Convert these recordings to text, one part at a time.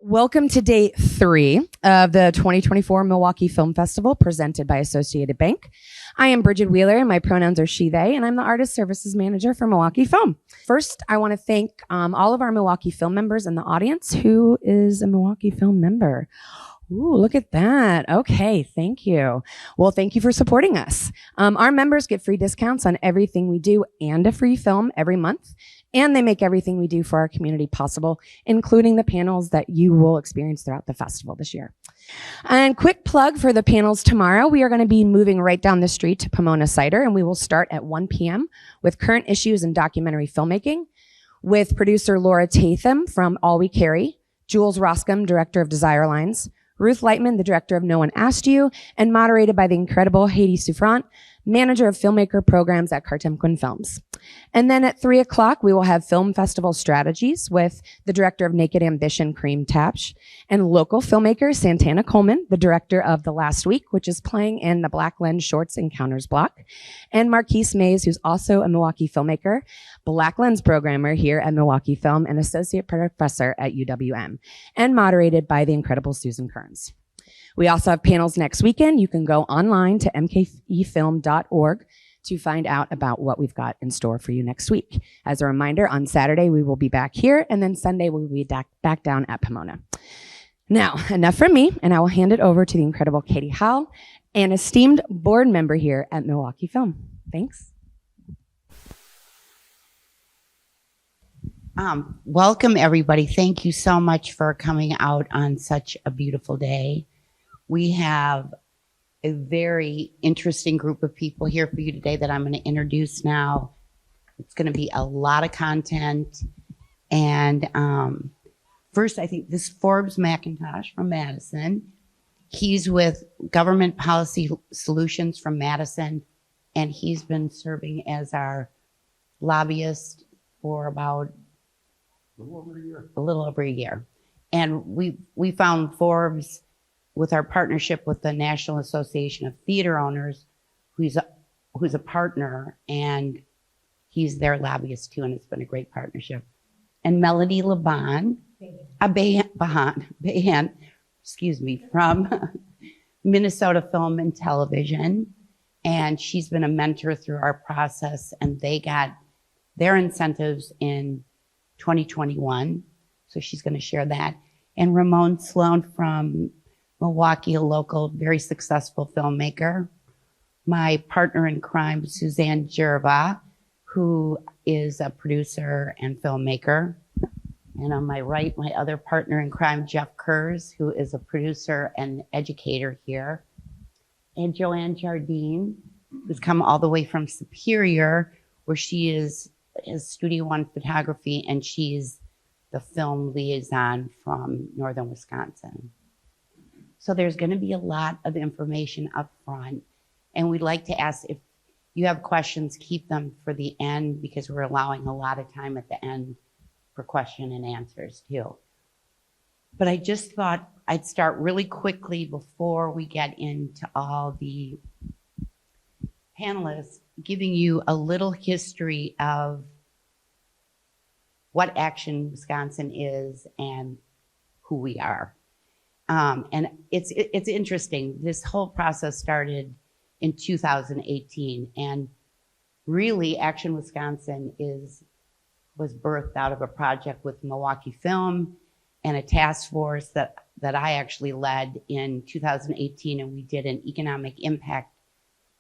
Welcome to day 3 of the 2024 Milwaukee Film Festival presented by Associated Bank. I am Bridget Wheeler and my pronouns are she, they, and I'm the Artist Services Manager for Milwaukee Film. First, I want to thank all of our Milwaukee Film members in the audience. Who is a Milwaukee Film member? Ooh, look at that. Okay, thank you. Well, thank you for supporting us. Our members get free discounts on everything we do and a free film every month. And they make everything we do for our community possible, including the panels that you will experience throughout the festival this year. And quick plug for the panels tomorrow. We are going to be moving right down the street to Pomona Cider, and we will start at 1 p.m. with current issues in documentary filmmaking with producer Laura Tatham from All We Carry, Jules Roscom, director of Desire Lines, Ruth Lightman, the director of No One Asked You, and moderated by the incredible Haiti Souffrant, manager of filmmaker programs at Cartemquin Films. And then at 3 o'clock, we will have film festival strategies with the director of Naked Ambition, Kareem Tapsh, and local filmmaker Santana Coleman, the director of The Last Week, which is playing in the Black Lens Shorts Encounters block, and Marquise Mays, who's also a Milwaukee filmmaker, Black Lens programmer here at Milwaukee Film, and associate professor at UWM, and moderated by the incredible Susan Kearns. We also have panels next weekend. You can go online to mkefilm.org to find out about what we've got in store for you next week. As a reminder, on Saturday, we will be back here, and then Sunday, we'll be back down at Pomona. Now, enough from me, and I will hand it over to the incredible Katie Howell, an esteemed board member here at Milwaukee Film. Thanks. Welcome, everybody. Thank you so much for coming out on such a beautiful day. We have a very interesting group of people here for you today that I'm going to introduce now. It's going to be a lot of content. And first, I think this Forbes McIntosh from Madison. He's with Government Policy Solutions from Madison, and he's been serving as our lobbyist for about a little over a year. And we found Forbes with our partnership with the National Association of Theater Owners, who's a partner, and he's their lobbyist too, and it's been a great partnership. And Melody Behan, from Minnesota Film and Television, and she's been a mentor through our process, and they got their incentives in 2021, so she's going to share that. And Ramon Sloan from Milwaukee, a local, very successful filmmaker. My partner in crime, Suzanne Jerva, who is a producer and filmmaker. And on my right, my other partner in crime, Jeff Kurz, who is a producer and educator here. And Joanne Jardine, who's come all the way from Superior, where she is Studio One Photography, and she's the film liaison from Northern Wisconsin. So there's going to be a lot of information up front, and we'd like to ask if you have questions, keep them for the end, because we're allowing a lot of time at the end for question and answers too. But I just thought I'd start really quickly before we get into all the panelists, giving you a little history of what Action Wisconsin is and who we are. And it's interesting. This whole process started in 2018, and really Action Wisconsin was birthed out of a project with Milwaukee Film and a task force that I actually led in 2018, and we did an economic impact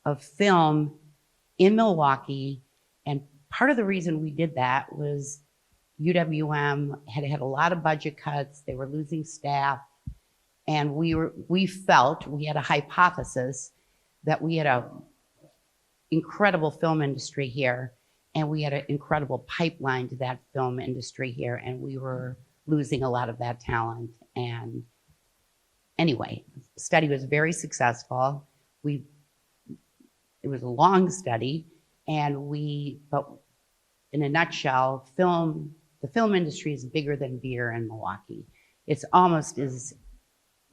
of film in Milwaukee. And part of the reason we did that was UWM had a lot of budget cuts. They were losing staff. And we felt, we had a hypothesis that we had an incredible film industry here, and we had an incredible pipeline to that film industry here, and we were losing a lot of that talent. And anyway, the study was very successful. It was a long study, but in a nutshell, the film industry is bigger than beer in Milwaukee.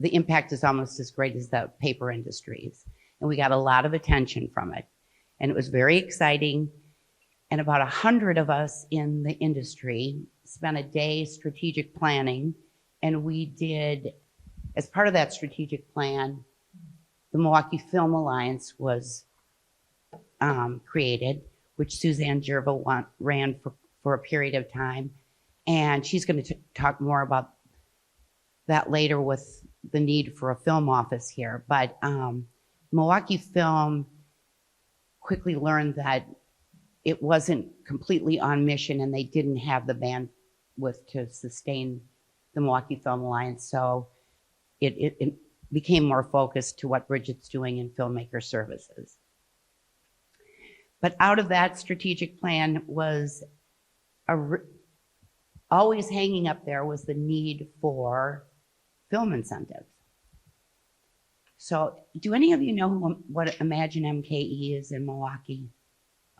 The impact is almost as great as the paper industries. And we got a lot of attention from it. And it was very exciting. And about 100 of us in the industry spent a day strategic planning And we did, as part of that strategic plan, the Milwaukee Film Alliance was created, which Suzanne Gerva ran for a period of time. And she's going to talk more about that later with the need for a film office here. But Milwaukee Film quickly learned that it wasn't completely on mission and they didn't have the bandwidth to sustain the Milwaukee Film Alliance. So it became more focused to what Bridget's doing in Filmmaker Services. But out of that strategic plan was always hanging up there was the need for film incentives. So do any of you know what Imagine MKE is in Milwaukee?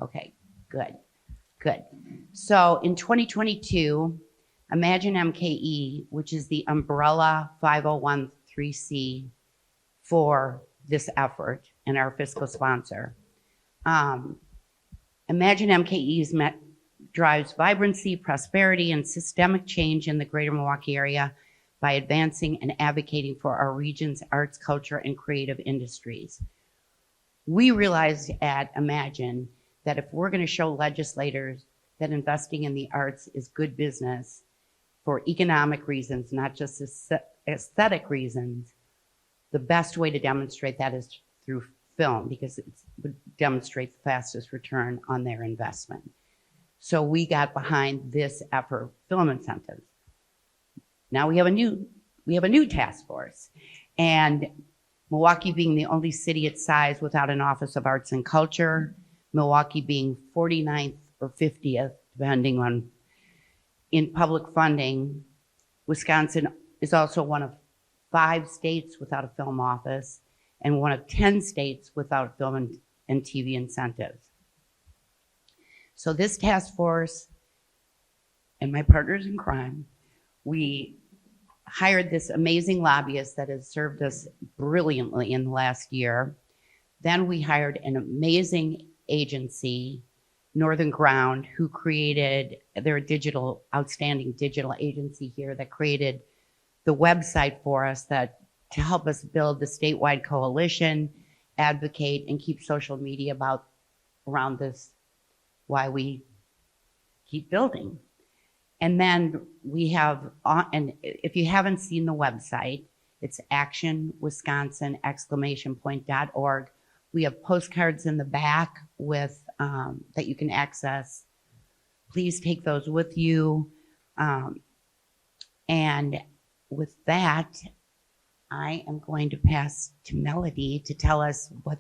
Okay, good. So in 2022, Imagine MKE, which is the umbrella 501(c) for this effort and our fiscal sponsor, Imagine MKE drives vibrancy, prosperity, and systemic change in the greater Milwaukee area by advancing and advocating for our region's arts, culture, and creative industries. We realized at Imagine that if we're going to show legislators that investing in the arts is good business for economic reasons, not just aesthetic reasons, the best way to demonstrate that is through film, because it would demonstrate the fastest return on their investment. So we got behind this effort, film incentives. Now we have a new task force, and Milwaukee being the only city its size without an Office of Arts and Culture, Milwaukee being 49th or 50th, depending on in public funding, Wisconsin is also one of 5 states without a film office and one of 10 states without film and TV incentives. So this task force and my partners in crime, we hired this amazing lobbyist that has served us brilliantly in the last year. Then we hired an amazing agency, Northern Ground, who created, they're a outstanding digital agency here that created the website for us to help us build the statewide coalition, advocate, and keep social media around this, why we keep building. And then we have, and if you haven't seen the website, it's actionwisconsin.org. We have postcards in the back with that you can access. Please take those with you. And with that, I am going to pass to Melody to tell us what.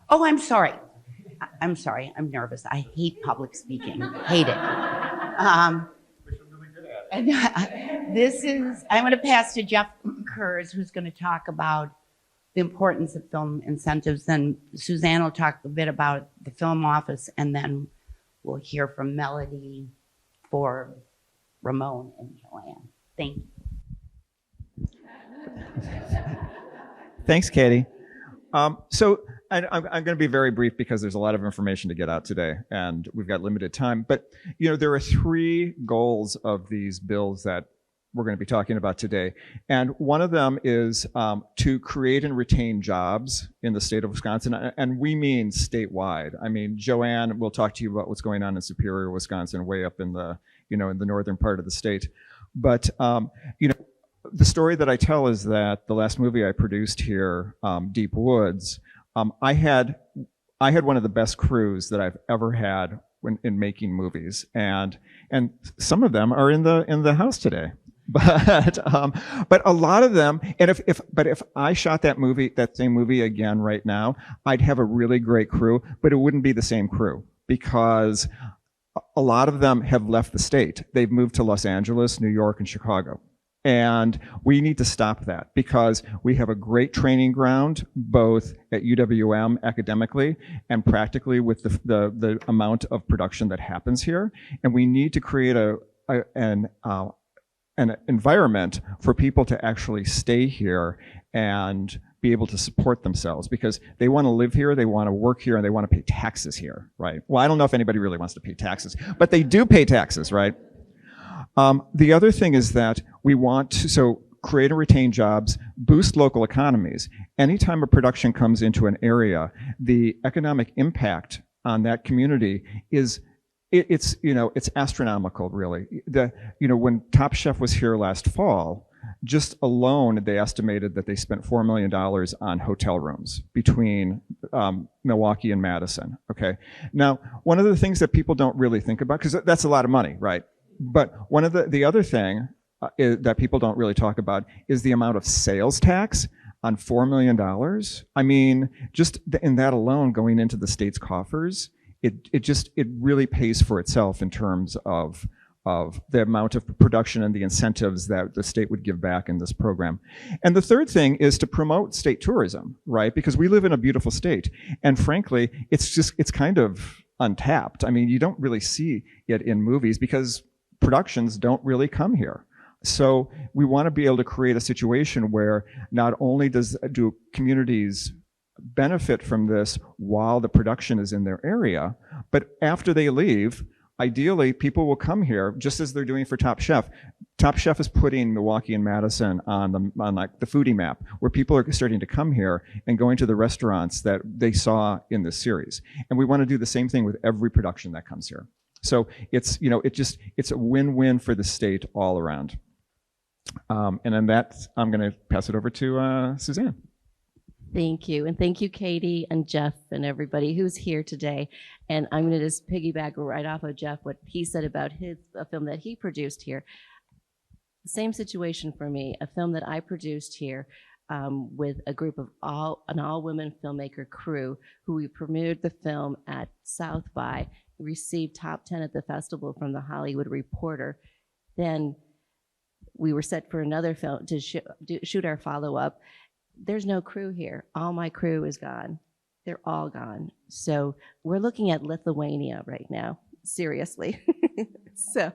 Oh, I'm sorry. I'm sorry. I'm nervous. I hate public speaking. Hate it. I'm going to pass to Jeff Kurz, who's going to talk about the importance of film incentives. Then Suzanne will talk a bit about the film office, and then we'll hear from Melody for Ramon and Joanne. Thank you. Thanks, Katie. So I'm going to be very brief because there's a lot of information to get out today, and we've got limited time. But there are 3 goals of these bills that we're going to be talking about today, and one of them is to create and retain jobs in the state of Wisconsin, and we mean statewide. I mean, Joanne will talk to you about what's going on in Superior, Wisconsin, way up in the in the northern part of the state. But the story that I tell is that the last movie I produced here, Deep Woods, I had one of the best crews that I've ever had in making movies, and some of them are in the house today. But a lot of them, and if I shot that same movie again right now, I'd have a really great crew, but it wouldn't be the same crew because a lot of them have left the state. They've moved to Los Angeles, New York, and Chicago. And we need to stop that because we have a great training ground, both at UWM academically and practically with the amount of production that happens here. And we need to create an environment for people to actually stay here and be able to support themselves because they want to live here, they want to work here, and they want to pay taxes here, right? Well, I don't know if anybody really wants to pay taxes, but they do pay taxes, right? The other thing is that We want to, so create and retain jobs, boost local economies. Anytime a production comes into an area, the economic impact on that community is it's astronomical, really. When Top Chef was here last fall, just alone they estimated that they spent $4 million on hotel rooms between Milwaukee and Madison. Okay, now one of the things that people don't really think about, because that's a lot of money, right? But one of the other thing that people don't really talk about is the amount of sales tax on $4 million. I mean, just in that alone, going into the state's coffers, it really pays for itself in terms of the amount of production and the incentives that the state would give back in this program. And the third thing is to promote state tourism, right? Because we live in a beautiful state, and frankly, it's kind of untapped. I mean, you don't really see it in movies because productions don't really come here. So we want to be able to create a situation where not only do communities benefit from this while the production is in their area, but after they leave, ideally people will come here just as they're doing for Top Chef. Top Chef is putting Milwaukee and Madison on like the foodie map, where people are starting to come here and going to the restaurants that they saw in this series. And we want to do the same thing with every production that comes here. So it's a win-win for the state all around. And then I'm going to pass it over to Suzanne. Thank you. And thank you, Katie and Jeff and everybody who's here today. And I'm going to just piggyback right off of Jeff, what he said about a film that he produced here. Same situation for me, a film that I produced here with a group of an all-women filmmaker crew who we premiered the film at South by, received top 10 at the festival from the Hollywood Reporter. Then we were set for another film to shoot our follow-up. There's no crew here. All my crew is gone. They're all gone. So we're looking at Lithuania right now, seriously. So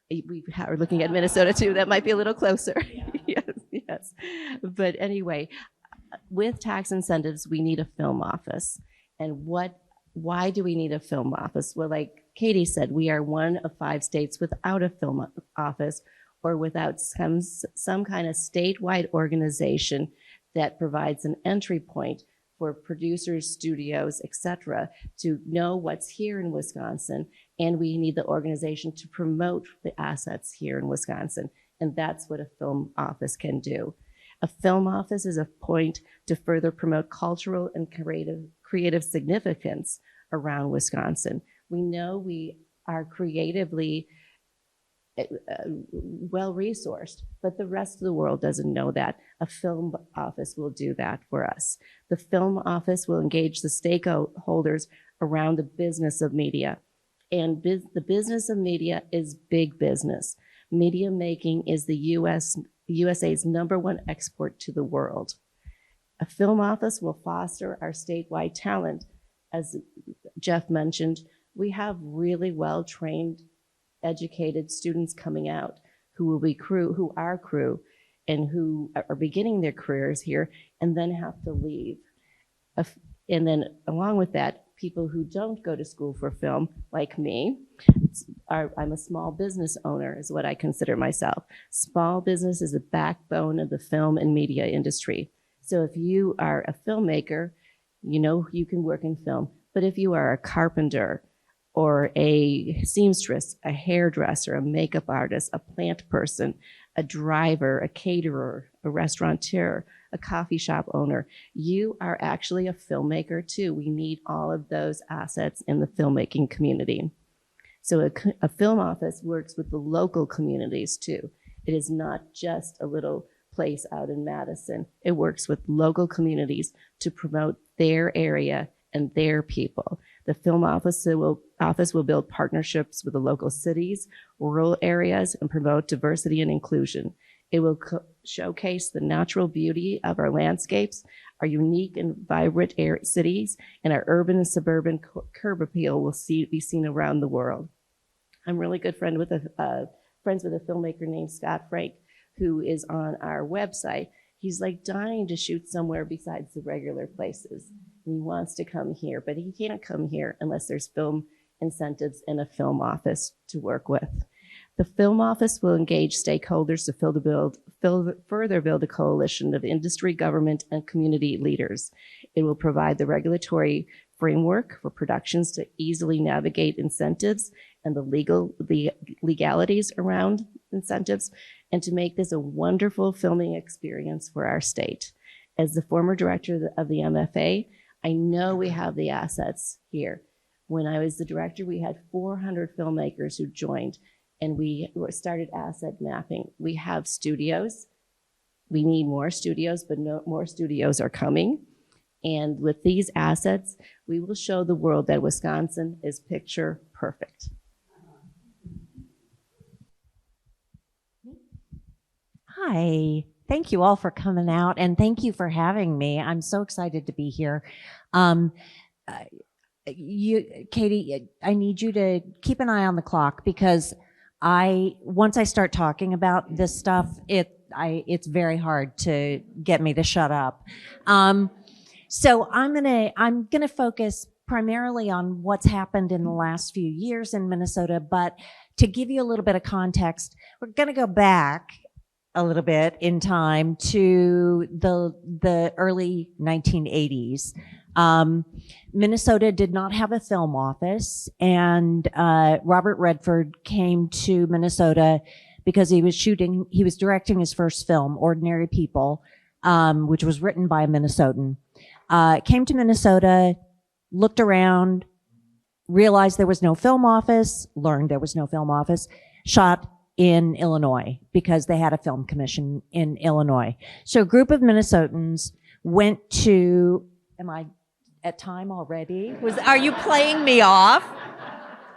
we are looking at Minnesota too. That might be a little closer. Yes. But anyway, with tax incentives, we need a film office. And why do we need a film office? Well, like Katie said, we are one of 5 states without a film office, or without some kind of statewide organization that provides an entry point for producers, studios, etc., to know what's here in Wisconsin. And we need the organization to promote the assets here in Wisconsin. And that's what a film office can do. A film office is a point to further promote cultural and creative significance around Wisconsin. We know we are creatively well-resourced, but the rest of the world doesn't know that. A film office will do that for us. The film office will engage the stakeholders around the business of media. And the business of media is big business. Media making is the USA's #1 export to the world. A film office will foster our statewide talent. As Jeff mentioned, we have really well-trained, educated students coming out who are crew, and who are beginning their careers here and then have to leave. And then along with that, people who don't go to school for film, like me, I'm a small business owner, is what I consider myself. Small business is the backbone of the film and media industry. So if you are a filmmaker, you can work in film. But if you are a carpenter, or a seamstress, a hairdresser, a makeup artist, a plant person, a driver, a caterer, a restaurateur, a coffee shop owner, you are actually a filmmaker too. We need all of those assets in the filmmaking community. So a film office works with the local communities too. It is not just a little place out in Madison. It works with local communities to promote their area and their people. The film office will build partnerships with the local cities, rural areas, and promote diversity and inclusion. It will showcase the natural beauty of our landscapes, our unique and vibrant cities, and our urban and suburban curb appeal will be seen around the world. I'm really good friends with a filmmaker named Scott Frank, who is on our website. He's like dying to shoot somewhere besides the regular places. He wants to come here, but he can't come here unless there's film incentives and a film office to work with. The Film Office will engage stakeholders to further build a coalition of industry, government, and community leaders. It will provide the regulatory framework for productions to easily navigate incentives and the legalities around incentives, and to make this a wonderful filming experience for our state. As the former director of the MFA, I know we have the assets here. When I was the director, we had 400 filmmakers who joined, and we started asset mapping. We have studios. We need more studios, but no more studios are coming. And with these assets, we will show the world that Wisconsin is picture perfect. Hi, thank you all for coming out, and thank you for having me. I'm so excited to be here. Katie, I need you to keep an eye on the clock, because once I start talking about this stuff, it's very hard to get me to shut up. So I'm gonna focus primarily on what's happened in the last few years in Minnesota, but to give you a little bit of context, we're gonna go back a little bit in time to the early 1980s. Minnesota did not have a film office, and Robert Redford came to Minnesota because he was directing his first film, Ordinary People, which was written by a Minnesotan. Came to Minnesota, looked around, realized there was no film office, learned there was no film office, shot in Illinois because they had a film commission in Illinois. So a group of Minnesotans went to, am I at time already? Are you playing me off?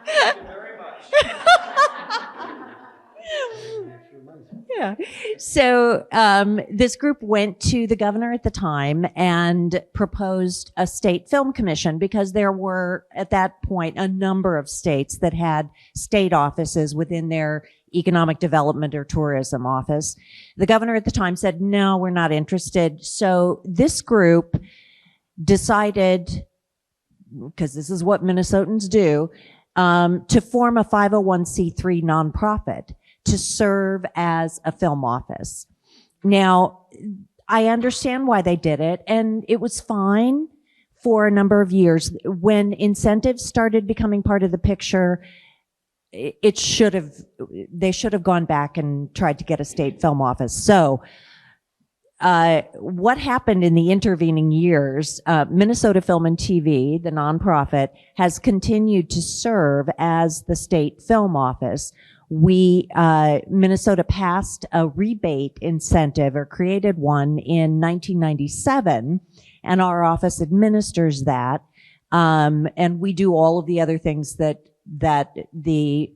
Very much. Yeah. So this group went to the governor at the time and proposed a state film commission, because there were at that point a number of states that had state offices within their economic development or tourism office. The governor at the time said, no, we're not interested. So this group decided, because this is what Minnesotans do, to form a 501c3 nonprofit to serve as a film office. Now, I understand why they did it, and it was fine for a number of years. When incentives started becoming part of the picture, they should have gone back and tried to get a state film office. So what happened in the intervening years, Minnesota Film and TV, the nonprofit, has continued to serve as the state film office. Minnesota passed a rebate incentive, or created one, in 1997, and our office administers that. And we do all of the other things that the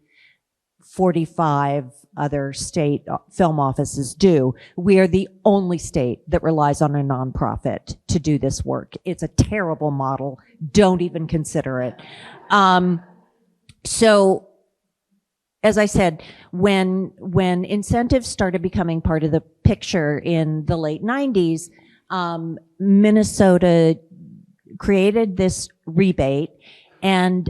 45 other state film offices do. We are the only state that relies on a nonprofit to do this work. It's a terrible model. Don't even consider it. So, as I said, when incentives started becoming part of the picture in the late 90s, Minnesota created this rebate, and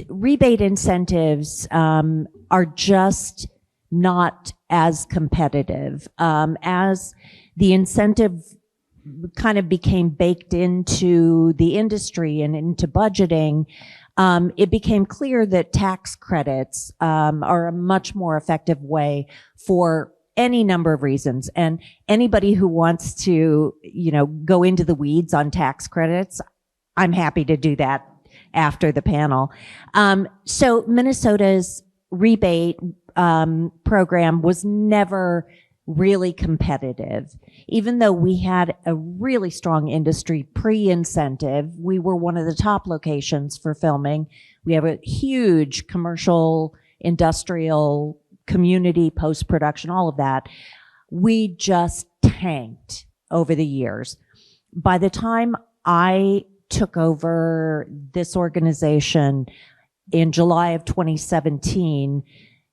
rebate incentives are just not as competitive. As the incentive kind of became baked into the industry and into budgeting, it became clear that tax credits are a much more effective way for any number of reasons. And anybody who wants to, go into the weeds on tax credits, I'm happy to do that after the panel. So Minnesota's rebate program was never really competitive. Even though we had a really strong industry pre-incentive, we were one of the top locations for filming. We have a huge commercial, industrial, community, post-production, all of that. We just tanked over the years. By the time I took over this organization in July of 2017,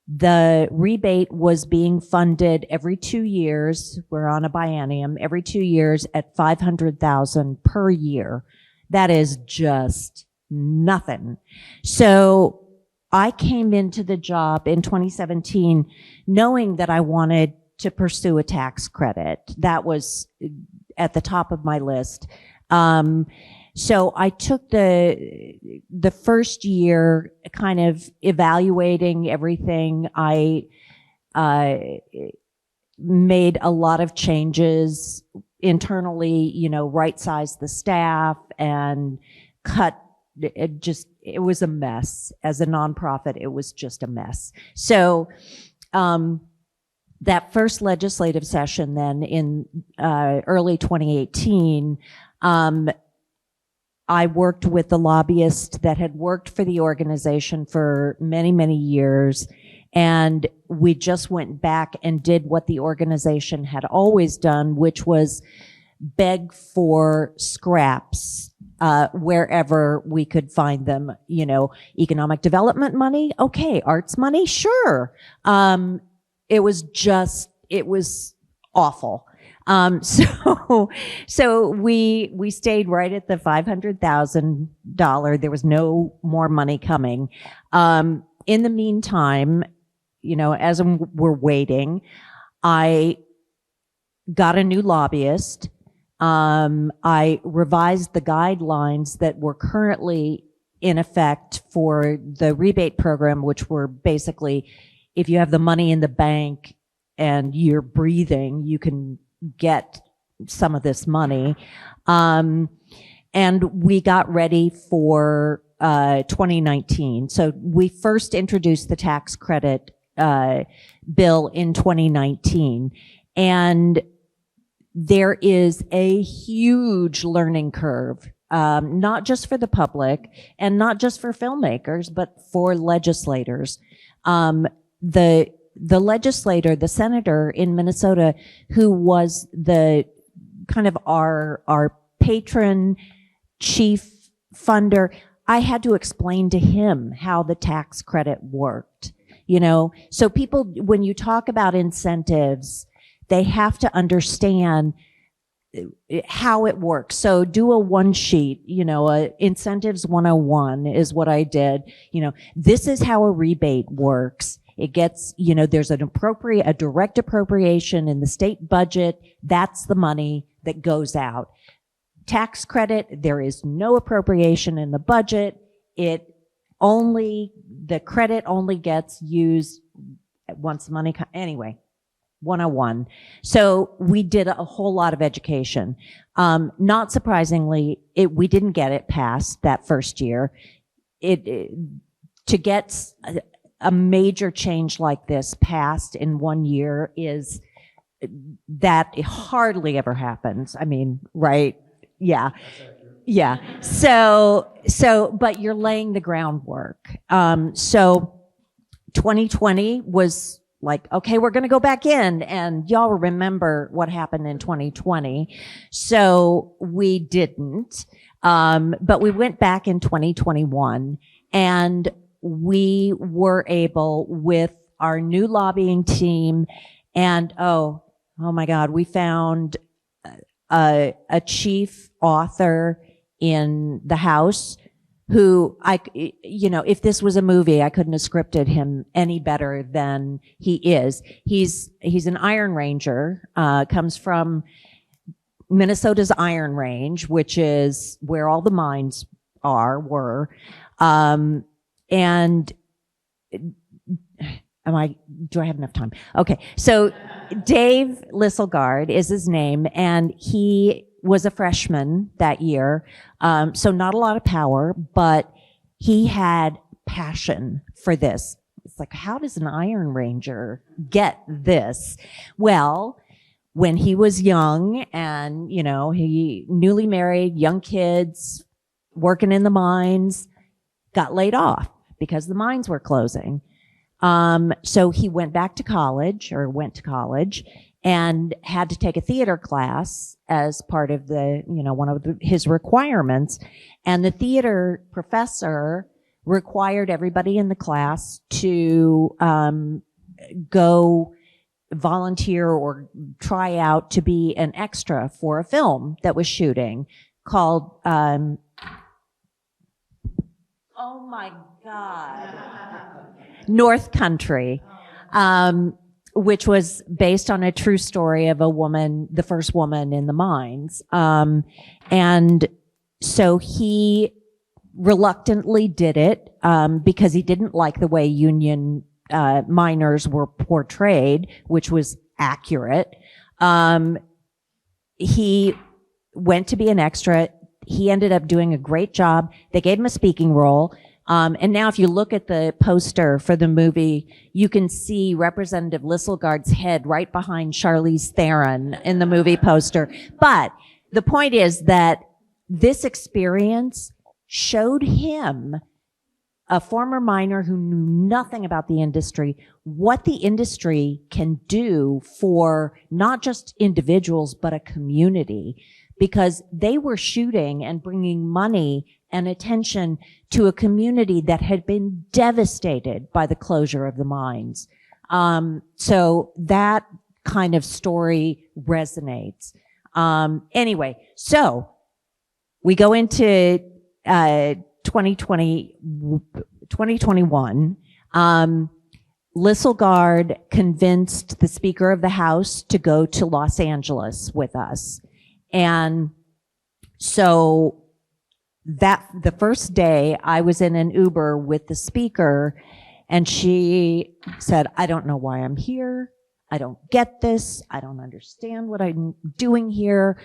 the rebate was being funded every 2 years. We're on a biennium, every 2 years at $500,000 per year. That is just nothing. So I came into the job in 2017 knowing that I wanted to pursue a tax credit. That was at the top of my list. So I took the first year kind of evaluating everything. I made a lot of changes internally, right-sized the staff and cut. It was a mess. As a nonprofit, it was just a mess. So, that first legislative session then in early 2018, I worked with the lobbyist that had worked for the organization for many, many years. And we just went back and did what the organization had always done, which was beg for scraps wherever we could find them. Economic development money, okay. Arts money, sure. It was awful. So we stayed right at the $500,000. There was no more money coming. In the meantime, as we're waiting, I got a new lobbyist. I revised the guidelines that were currently in effect for the rebate program, which were basically, if you have the money in the bank and you're breathing, you can get some of this money. And we got ready for 2019. So we first introduced the tax credit bill in 2019. And there is a huge learning curve, not just for the public and not just for filmmakers, but for legislators. The legislator, the senator in Minnesota, who was the kind of our patron chief funder, I had to explain to him how the tax credit worked. So people, when you talk about incentives, they have to understand how it works. So do a one sheet, incentives 101 is what I did. This is how a rebate works. It gets, there's a direct appropriation in the state budget. That's the money that goes out. Tax credit, there is no appropriation in the budget. The credit only gets used once the money anyway. 101. So we did a whole lot of education. Not surprisingly, we didn't get it passed that first year. To get a major change like this passed in 1 year that hardly ever happens. I mean, right? Yeah. Yeah. So, but you're laying the groundwork. So 2020 was like, okay, we're going to go back in, and y'all remember what happened in 2020. So we didn't. But we went back in 2021, and we were able, with our new lobbying team, and oh my God, we found a chief author in the House who if this was a movie, I couldn't have scripted him any better than he is. He's an Iron Ranger, comes from Minnesota's Iron Range, which is where all the mines were. And do I have enough time? Okay. So Dave Lisselgard is his name, and he was a freshman that year. So not a lot of power, but he had passion for this. It's like, how does an Iron Ranger get this? Well, when he was young and, he newly married, young kids, working in the mines, got laid off because the mines were closing. So he went to college and had to take a theater class as part of one of his requirements. And the theater professor required everybody in the class to go volunteer or try out to be an extra for a film that was shooting called Oh my God. North Country, which was based on a true story of a woman, the first woman in the mines. And so he reluctantly did it because he didn't like the way union miners were portrayed, which was accurate. He went to be an extra. He ended up doing a great job. They gave him a speaking role. And now if you look at the poster for the movie, you can see Representative Lisselgaard's head right behind Charlize Theron in the movie poster. But the point is that this experience showed him, a former miner who knew nothing about the industry, what the industry can do for not just individuals, but a community, because they were shooting and bringing money and attention to a community that had been devastated by the closure of the mines. So that kind of story resonates. Anyway, so we go into 2021, Lisselgaard convinced the Speaker of the House to go to Los Angeles with us. And so that the first day I was in an Uber with the Speaker, and she said, I don't know why I'm here. I don't get this. I don't understand what I'm doing here.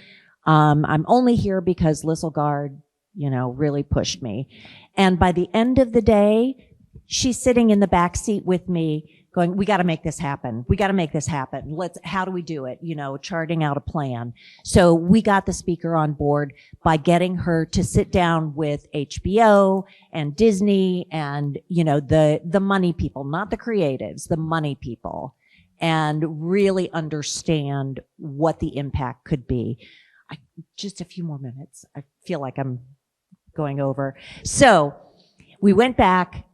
I'm only here because Lisselgaard, really pushed me. And by the end of the day, she's sitting in the back seat with me going, we got to make this happen. We got to make this happen. How do we do it? Charting out a plan. So we got the Speaker on board by getting her to sit down with HBO and Disney and, the money people, not the creatives, the money people, and really understand what the impact could be. Just a few more minutes. I feel like I'm going over. So we went back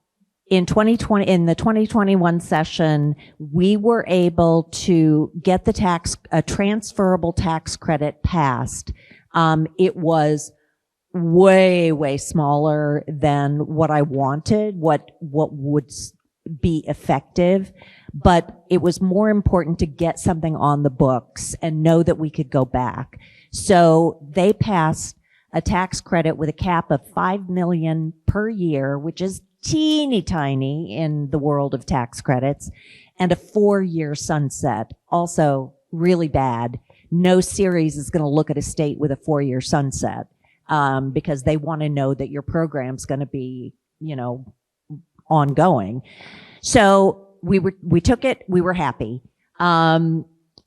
in 2020, in the 2021 session, we were able to get the a transferable tax credit passed. It was way, way smaller than what I wanted, what would be effective. But it was more important to get something on the books and know that we could go back. So they passed a tax credit with a cap of $5 million per year, which is teeny tiny in the world of tax credits, and a 4-year sunset. Also really bad. No series is going to look at a state with a 4-year sunset, because they want to know that your program's going to be, ongoing. So we took it. We were happy.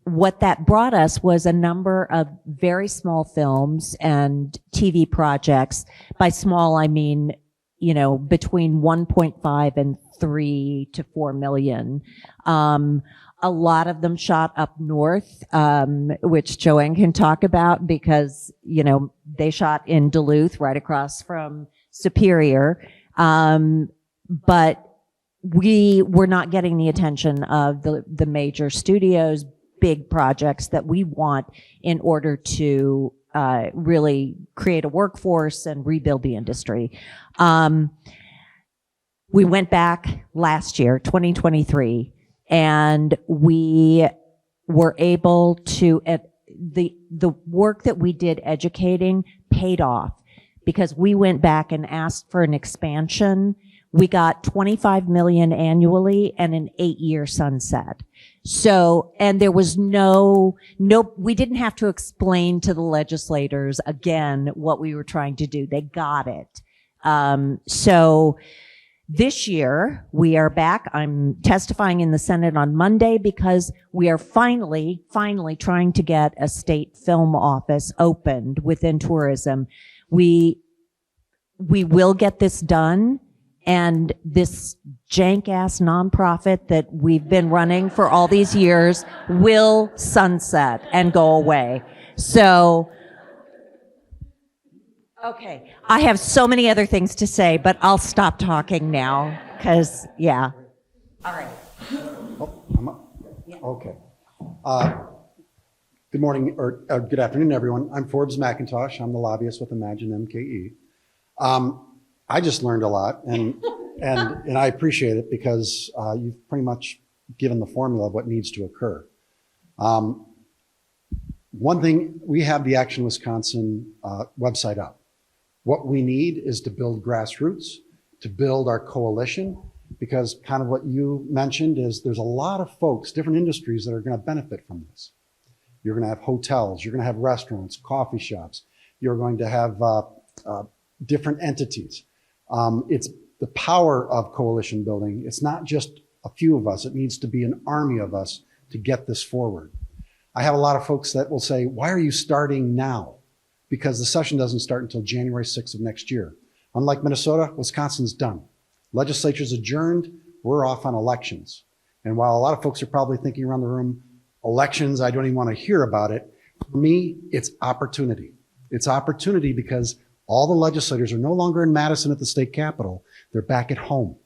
What that brought us was a number of very small films and TV projects. By small, I mean, between 1.5 and 3 to 4 million. A lot of them shot up north, which Joanne can talk about because, they shot in Duluth right across from Superior. But we were not getting the attention of the major studios, big projects that we want in order to really create a workforce and rebuild the industry. We went back last year, 2023, and we were able to, the work that we did educating paid off because we went back and asked for an expansion. We got $25 million annually and an 8-year sunset. So, and there was we didn't have to explain to the legislators again what we were trying to do. They got it. So this year we are back. I'm testifying in the Senate on Monday because we are finally trying to get a state film office opened within tourism. We will get this done. And this jank-ass nonprofit that we've been running for all these years will sunset and go away. So, okay. I have so many other things to say, but I'll stop talking now because, yeah. All right. Oh, I'm up. Yeah. Okay. Good morning, or good afternoon, everyone. I'm Forbes McIntosh. I'm the lobbyist with Imagine MKE. I just learned a lot, and I appreciate it because you've pretty much given the formula of what needs to occur. One thing, we have the Action Wisconsin website up. What we need is to build grassroots, to build our coalition, because kind of what you mentioned is there's a lot of folks, different industries that are going to benefit from this. You're going to have hotels, you're going to have restaurants, coffee shops, you're going to have different entities. It's the power of coalition building. It's not just a few of us. It needs to be an army of us to get this forward. I have a lot of folks that will say, why are you starting now? Because the session doesn't start until January 6th of next year. Unlike Minnesota, Wisconsin's done. Legislature's adjourned. We're off on elections. And while a lot of folks are probably thinking around the room, elections, I don't even want to hear about it. For me, it's opportunity. It's opportunity because all the legislators are no longer in Madison at the state capitol. They're back at home.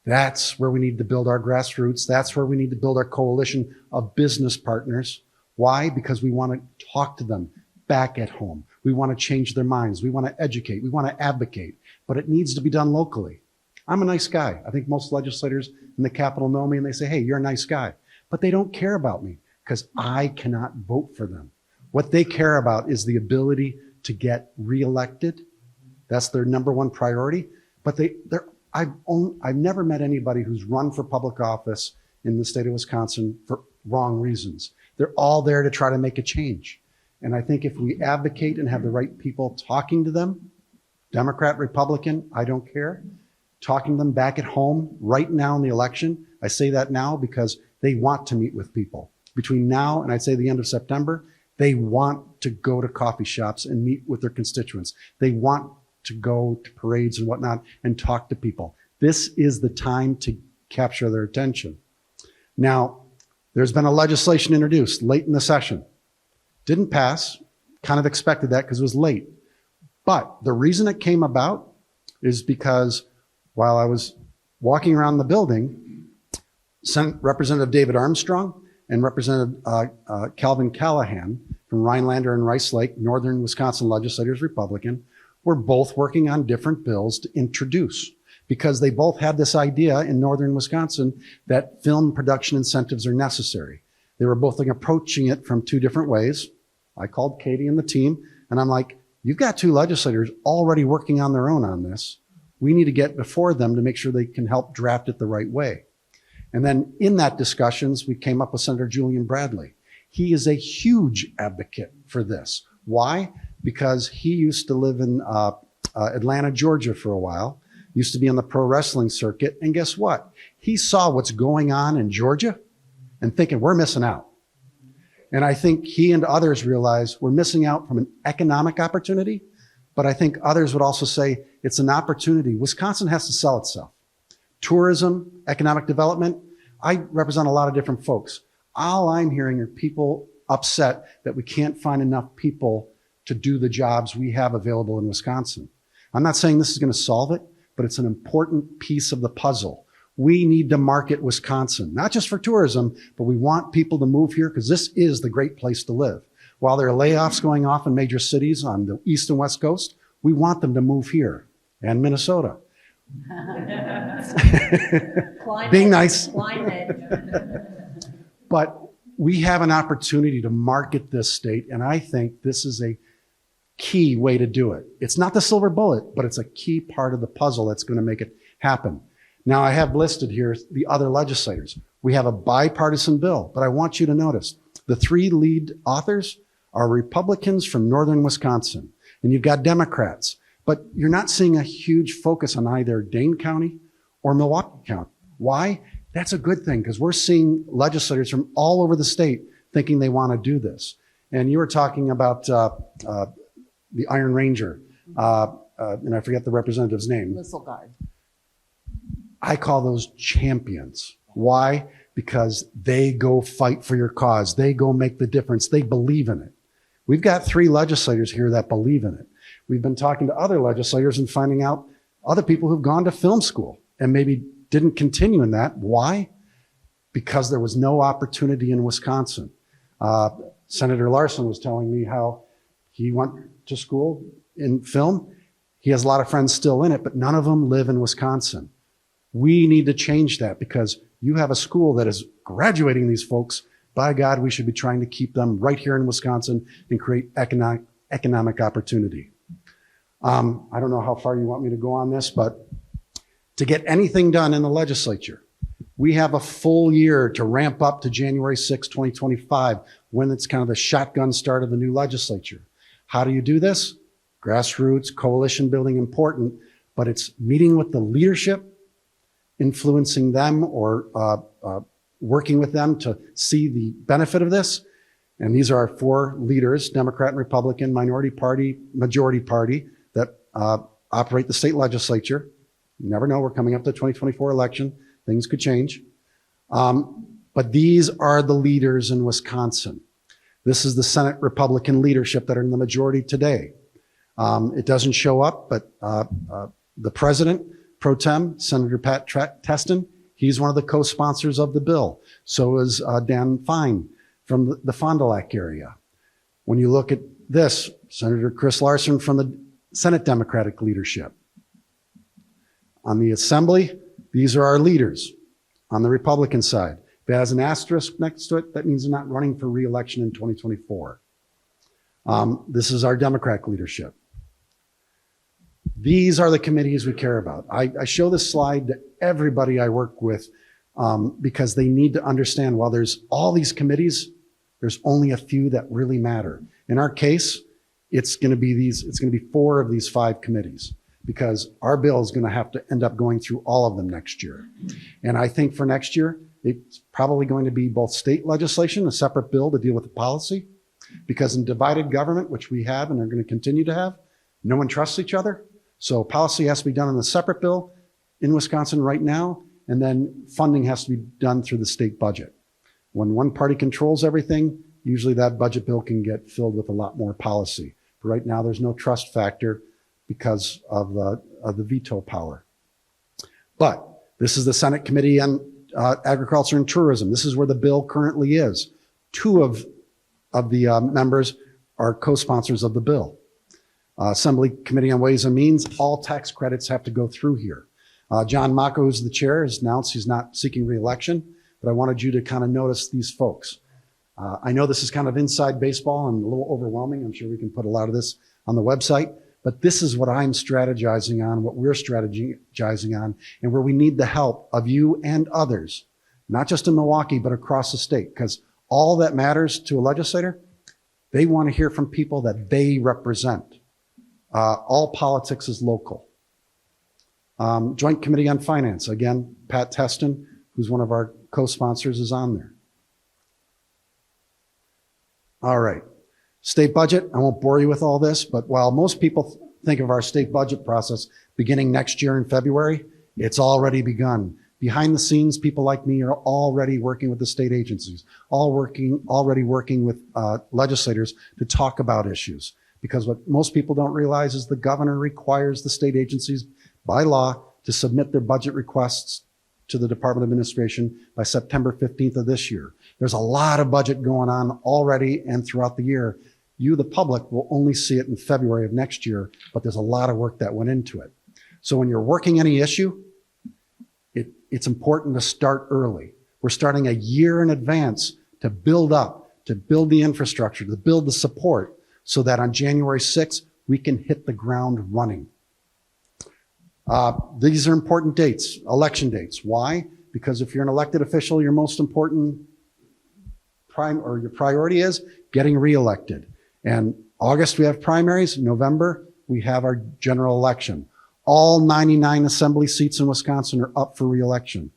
That's where we need to build our grassroots. That's where we need to build our coalition of business partners. Why? Because we want to talk to them back at home. We want to change their minds. We want to educate. We want to advocate. But it needs to be done locally. I'm a nice guy. I think most legislators in the Capitol know me and they say, hey, you're a nice guy. But they don't care about me because I cannot vote for them. What they care about is the ability to get reelected. That's their number one priority. But I've never met anybody who's run for public office in the state of Wisconsin for wrong reasons. They're all there to try to make a change. And I think if we advocate and have the right people talking to them, Democrat, Republican, I don't care, talking to them back at home right now in the election. I say that now because they want to meet with people. Between now and I'd say the end of September, they want to go to coffee shops and meet with their constituents. They want to go to parades and whatnot and talk to people. This is the time to capture their attention. Now, there's been a legislation introduced late in the session. Didn't pass, kind of expected that because it was late. But the reason it came about is because while I was walking around the building, Representative David Armstrong and Representative Calvin Callahan from Rhinelander and Rice Lake, Northern Wisconsin legislators, Republican, were both working on different bills to introduce because they both had this idea in Northern Wisconsin that film production incentives are necessary. They were both approaching it from two different ways. I called Katie and the team and I'm like, you've got two legislators already working on their own on this. We need to get before them to make sure they can help draft it the right way. And then in that discussions, we came up with Senator Julian Bradley. He is a huge advocate for this. Why? Because he used to live in Atlanta, Georgia for a while, used to be on the pro wrestling circuit. And guess what? He saw what's going on in Georgia and thinking we're missing out. And I think he and others realize we're missing out from an economic opportunity. But I think others would also say it's an opportunity. Wisconsin has to sell itself. Tourism, economic development. I represent a lot of different folks. All I'm hearing are people upset that we can't find enough people to do the jobs we have available in Wisconsin. I'm not saying this is going to solve it, but it's an important piece of the puzzle. We need to market Wisconsin, not just for tourism, but we want people to move here because this is the great place to live. While there are layoffs going off in major cities on the East and West Coast, we want them to move here and Minnesota. Being nice. But we have an opportunity to market this state, and I think this is a key way to do it. It's not the silver bullet, but it's a key part of the puzzle that's going to make it happen. Now, I have listed here the other legislators. We have a bipartisan bill, but I want you to notice the three lead authors are Republicans from Northern Wisconsin, and you've got Democrats, but you're not seeing a huge focus on either Dane County or Milwaukee County. Why? That's a good thing because we're seeing legislators from all over the state thinking they want to do this. And you were talking about the Iron Ranger, and I forget the representative's name. Lisselgard. I call those champions. Why? Because they go fight for your cause. They go make the difference. They believe in it. We've got three legislators here that believe in it. We've been talking to other legislators and finding out other people who've gone to film school and maybe didn't continue in that. Why? Because there was no opportunity in Wisconsin. Senator Larson was telling me how he went to school in film. He has a lot of friends still in it, but none of them live in Wisconsin. We need to change that because you have a school that is graduating these folks. By God, we should be trying to keep them right here in Wisconsin and create economic opportunity. I don't know how far you want me to go on this, but to get anything done in the legislature, we have a full year to ramp up to January 6, 2025, when it's kind of the shotgun start of the new legislature. How do you do this? Grassroots, coalition building, important, but it's meeting with the leadership, influencing them or working with them to see the benefit of this. And these are our four leaders, Democrat and Republican, minority party, majority party, that operate the state legislature. You never know, we're coming up to the 2024 election. Things could change. But these are the leaders in Wisconsin. This is the Senate Republican leadership that are in the majority today. It doesn't show up, but the president, pro tem, Senator Pat Teston, he's one of the co-sponsors of the bill. So is Dan Fine from the Fond du Lac area. When you look at this, Senator Chris Larson from the Senate Democratic leadership. On the Assembly, these are our leaders. On the Republican side, if it has an asterisk next to it, that means they're not running for re-election in 2024. This is our Democratic leadership. These are the committees we care about. I show this slide to everybody I work with because they need to understand while there's all these committees, there's only a few that really matter. In our case, it's going to be 4 of these 5 committees because our bill is going to have to end up going through all of them next year. And I think for next year, it's probably going to be both state legislation, a separate bill to deal with the policy, because in divided government, which we have and are going to continue to have, no one trusts each other. So policy has to be done in a separate bill in Wisconsin right now, and then funding has to be done through the state budget. When one party controls everything, usually that budget bill can get filled with a lot more policy. But right now, there's no trust factor because of the veto power. But this is the Senate Committee on Agriculture and Tourism. This is where the bill currently is. 2 of the members are co-sponsors of the bill. Assembly Committee on Ways and Means, all tax credits have to go through here. John Mako, who's the chair, has announced he's not seeking re-election, but I wanted you to kind of notice these folks. I know this is kind of inside baseball and a little overwhelming. I'm sure we can put a lot of this on the website, but this is what I'm strategizing on, what we're strategizing on, and where we need the help of you and others, not just in Milwaukee, but across the state, because all that matters to a legislator, they want to hear from people that they represent. All politics is local. Joint Committee on Finance, again, Pat Teston, who's one of our co-sponsors, is on there. All right. State budget, I won't bore you with all this, but while most people think of our state budget process beginning next year in February, it's already begun. Behind the scenes, people like me are already working with the state agencies, already working with legislators to talk about issues. Because what most people don't realize is the governor requires the state agencies by law to submit their budget requests to the Department of Administration by September 15th of this year. There's a lot of budget going on already and throughout the year. You, the public, will only see it in February of next year, but there's a lot of work that went into it. So when you're working any issue, it's important to start early. We're starting a year in advance to build up, to build the infrastructure, to build the support, so that on January 6th, we can hit the ground running. These are important dates, election dates. Why? Because if you're an elected official, your most important your priority is getting reelected. And August, we have primaries. November, we have our general election. All 99 assembly seats in Wisconsin are up for reelection.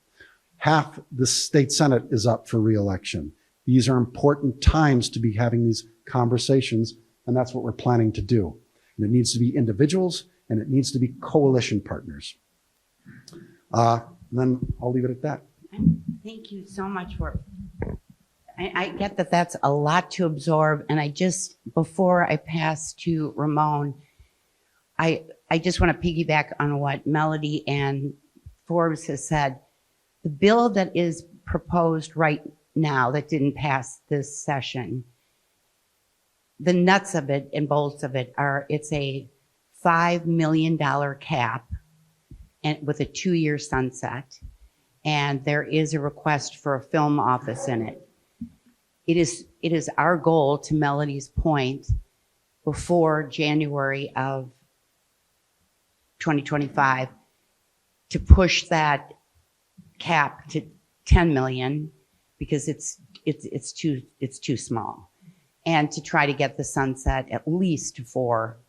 Half the state Senate is up for reelection. These are important times to be having these conversations, and that's what we're planning to do. And it needs to be individuals, and it needs to be coalition partners. Then I'll leave it at that. Thank you so much for. I get that that's a lot to absorb, and before I pass to Ramon, I just want to piggyback on what Melody and Forbes has said. The bill that is proposed right now that didn't pass this session, the nuts of it and bolts of it are, it's a $5 million cap and with a 2-year sunset. And there is a request for a film office in it. It is our goal, to Melody's point, before January of 2025, to push that cap to 10 million, because it's too small, and to try to get the sunset at least 4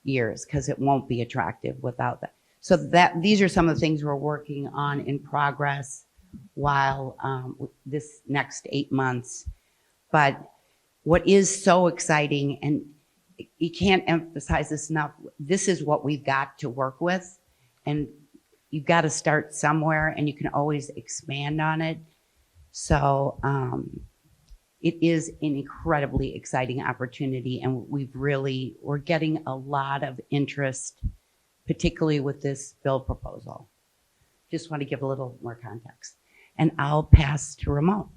years, because it won't be attractive without that. So that these are some of the things we're working on in progress while this next 8 months. But what is so exciting, and you can't emphasize this enough, this is what we've got to work with, and you've got to start somewhere, and you can always expand on it. So it is an incredibly exciting opportunity, and we're getting a lot of interest, particularly with this bill proposal. Just want to give a little more context. And I'll pass to Ramon.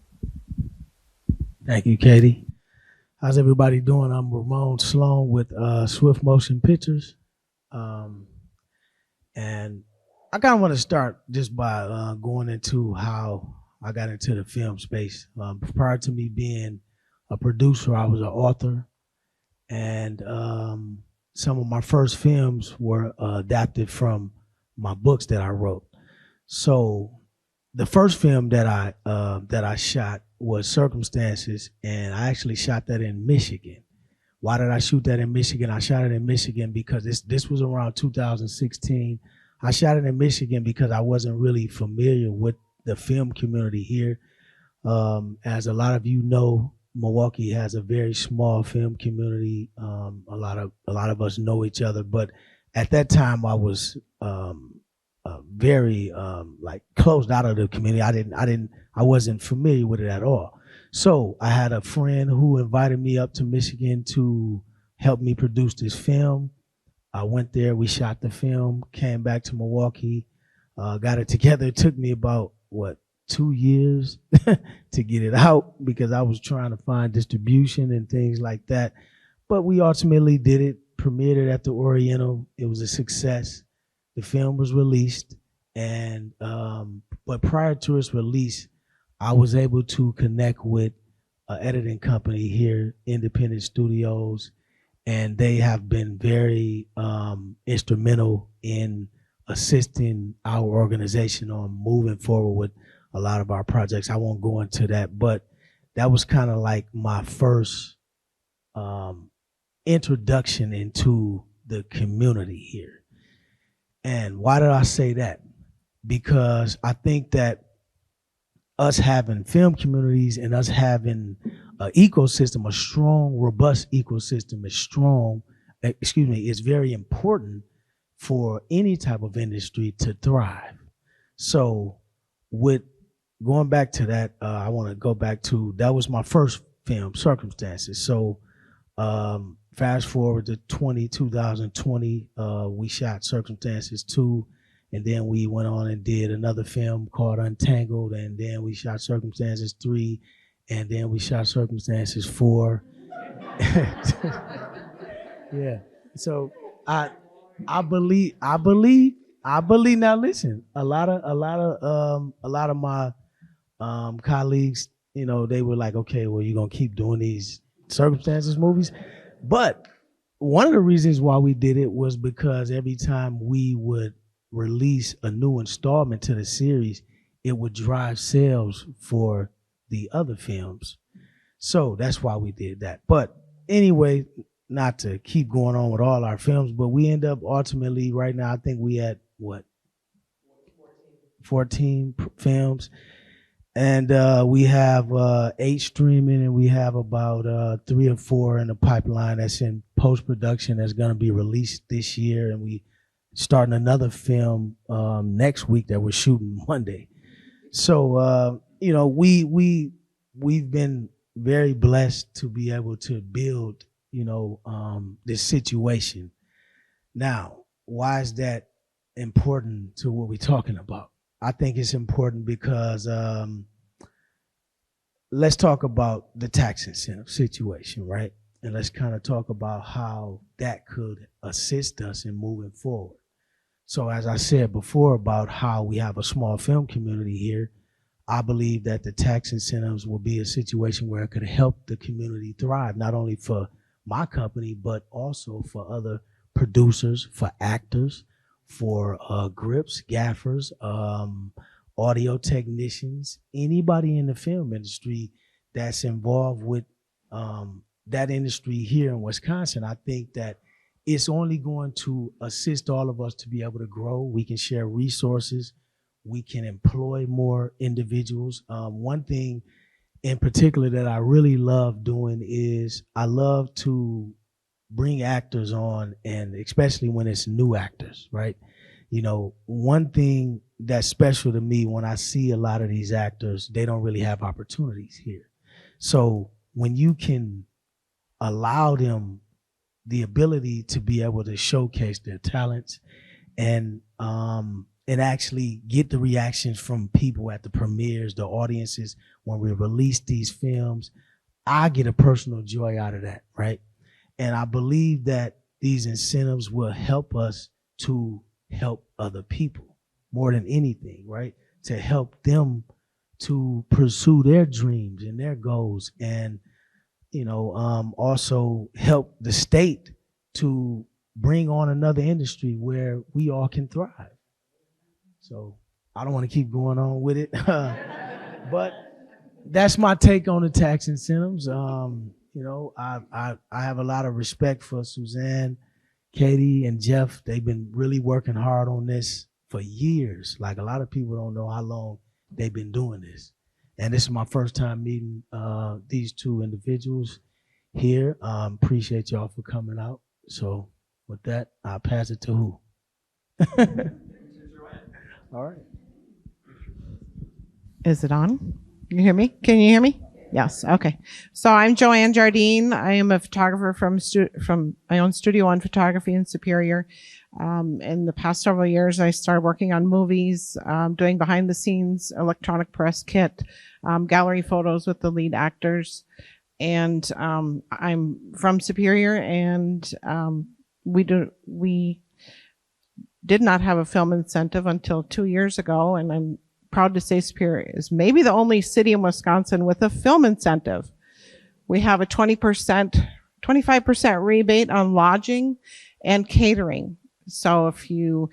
Thank you, Katie. How's everybody doing? I'm Ramon Sloan with Swift Motion Pictures. And I kind of want to start just by going into how I got into the film space. Prior to me being a producer, I was an author. And some of my first films were adapted from my books that I wrote. So the first film that I shot was Circumstances, and I actually shot that in Michigan. Why did I shoot that in Michigan? I shot it in Michigan because this was around 2016. I shot it in Michigan because I wasn't really familiar with the film community here. As a lot of you know, Milwaukee has a very small film community. A lot of us know each other, but at that time I was very like closed out of the community. I wasn't familiar with it at all. So I had a friend who invited me up to Michigan to help me produce this film. I went there, we shot the film, came back to Milwaukee, got it together. It took me about 2 years to get it out because I was trying to find distribution and things like that. But we ultimately did it, premiered it at the Oriental. It was a success. The film was released, and but prior to its release, I was able to connect with an editing company here, Independent Studios, and they have been very instrumental in assisting our organization on moving forward with a lot of our projects. I won't go into that, but that was kind of like my first introduction into the community here. And why did I say that? Because I think that us having film communities and us having an ecosystem, a strong, robust ecosystem is very important for any type of industry to thrive. So with going back to that, I want to go back to, that was my first film, Circumstances. So fast forward to 2020, we shot Circumstances 2, and then we went on and did another film called Untangled, and then we shot Circumstances 3, and then we shot Circumstances 4. Yeah. So I believe. Now listen, a lot of my colleagues, you know, they were like, okay, well, you're gonna keep doing these Circumstances movies. But one of the reasons why we did it was because every time we would release a new installment to the series, it would drive sales for the other films. So that's why we did that. But anyway, not to keep going on with all our films, but we end up ultimately right now, I think we at 14 films. And we have 8 streaming, and we have about 3 or 4 in the pipeline that's in post-production that's going to be released this year. And we starting another film next week that we're shooting Monday. So, you know, we've been very blessed to be able to build, you know, this situation. Now, why is that important to what we're talking about? I think it's important because let's talk about the tax incentive situation, right? and let's kind of talk about how that could assist us in moving forward. So as I said before about how we have a small film community here, I believe that the tax incentives will be a situation where it could help the community thrive, not only for my company, but also for other producers, for actors, for grips, gaffers, audio technicians, anybody in the film industry that's involved with that industry here in Wisconsin. I think that it's only going to assist all of us to be able to grow. We can share resources. We can employ more individuals. One thing in particular that I really love doing is I love to bring actors on, and especially when it's new actors, right? You know, one thing that's special to me when I see a lot of these actors, they don't really have opportunities here. So when you can allow them the ability to be able to showcase their talents and actually get the reactions from people at the premieres, the audiences, when we release these films, I get a personal joy out of that, right? And I believe that these incentives will help us to help other people more than anything, right? To help them to pursue their dreams and their goals, and also help the state to bring on another industry where we all can thrive. So I don't want to keep going on with it, but that's my take on the tax incentives. I have a lot of respect for Suzanne, Katie, and Jeff. They've been really working hard on this for years. Like, a lot of people don't know how long they've been doing this. And this is my first time meeting these two individuals here. Appreciate y'all for coming out. So with that, I'll pass it to who? All right. Is it on? You hear me? Can you hear me? Yes. Okay. So I'm Joanne Jardine. I am a photographer from my own Studio One Photography in Superior. In the past several years, I started working on movies, doing behind the scenes electronic press kit, gallery photos with the lead actors. And I'm from Superior, and we did not have a film incentive until 2 years ago, and I'm proud to say Superior is maybe the only city in Wisconsin with a film incentive. We have a 25% rebate on lodging and catering. So if you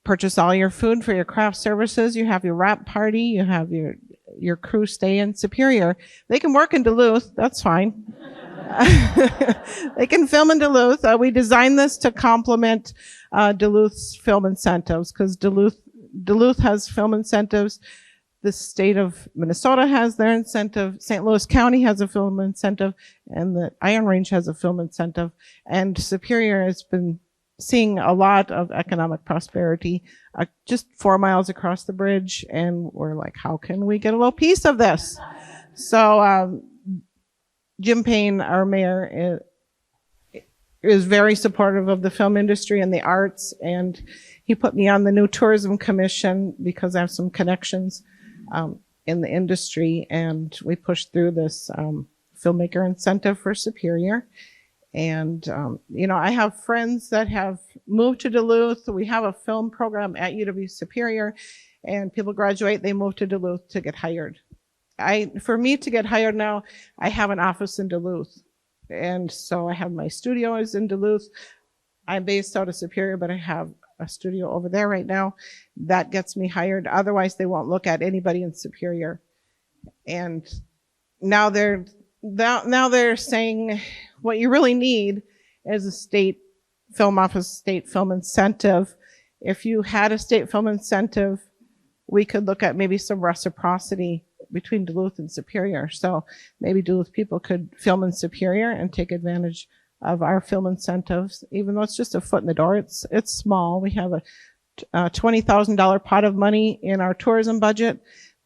purchase all your food for your craft services, you have your wrap party, you have your crew stay in Superior, they can work in Duluth, that's fine. They can film in Duluth. We designed this to complement Duluth's film incentives, because Duluth has film incentives. The state of Minnesota has their incentive. St. Louis County has a film incentive, and the Iron Range has a film incentive. And Superior has been seeing a lot of economic prosperity just 4 miles across the bridge, and we're like, how can we get a little piece of this? So Jim Payne, our mayor, is very supportive of the film industry and the arts, and he put me on the new tourism commission because I have some connections in the industry, and we pushed through this filmmaker incentive for Superior. And I have friends that have moved to Duluth. We have a film program at UW Superior, and people graduate, they move to Duluth to get hired. For me to get hired now, I have an office in Duluth. And so I have my studio is in Duluth. I'm based out of Superior, but I have a studio over there right now. That gets me hired. Otherwise, they won't look at anybody in Superior. And now they're saying what you really need is a state film office, state film incentive. If you had a state film incentive, we could look at maybe some reciprocity between Duluth and Superior. So maybe Duluth people could film in Superior and take advantage of our film incentives, even though it's just a foot in the door. It's small. We have a $20,000 pot of money in our tourism budget,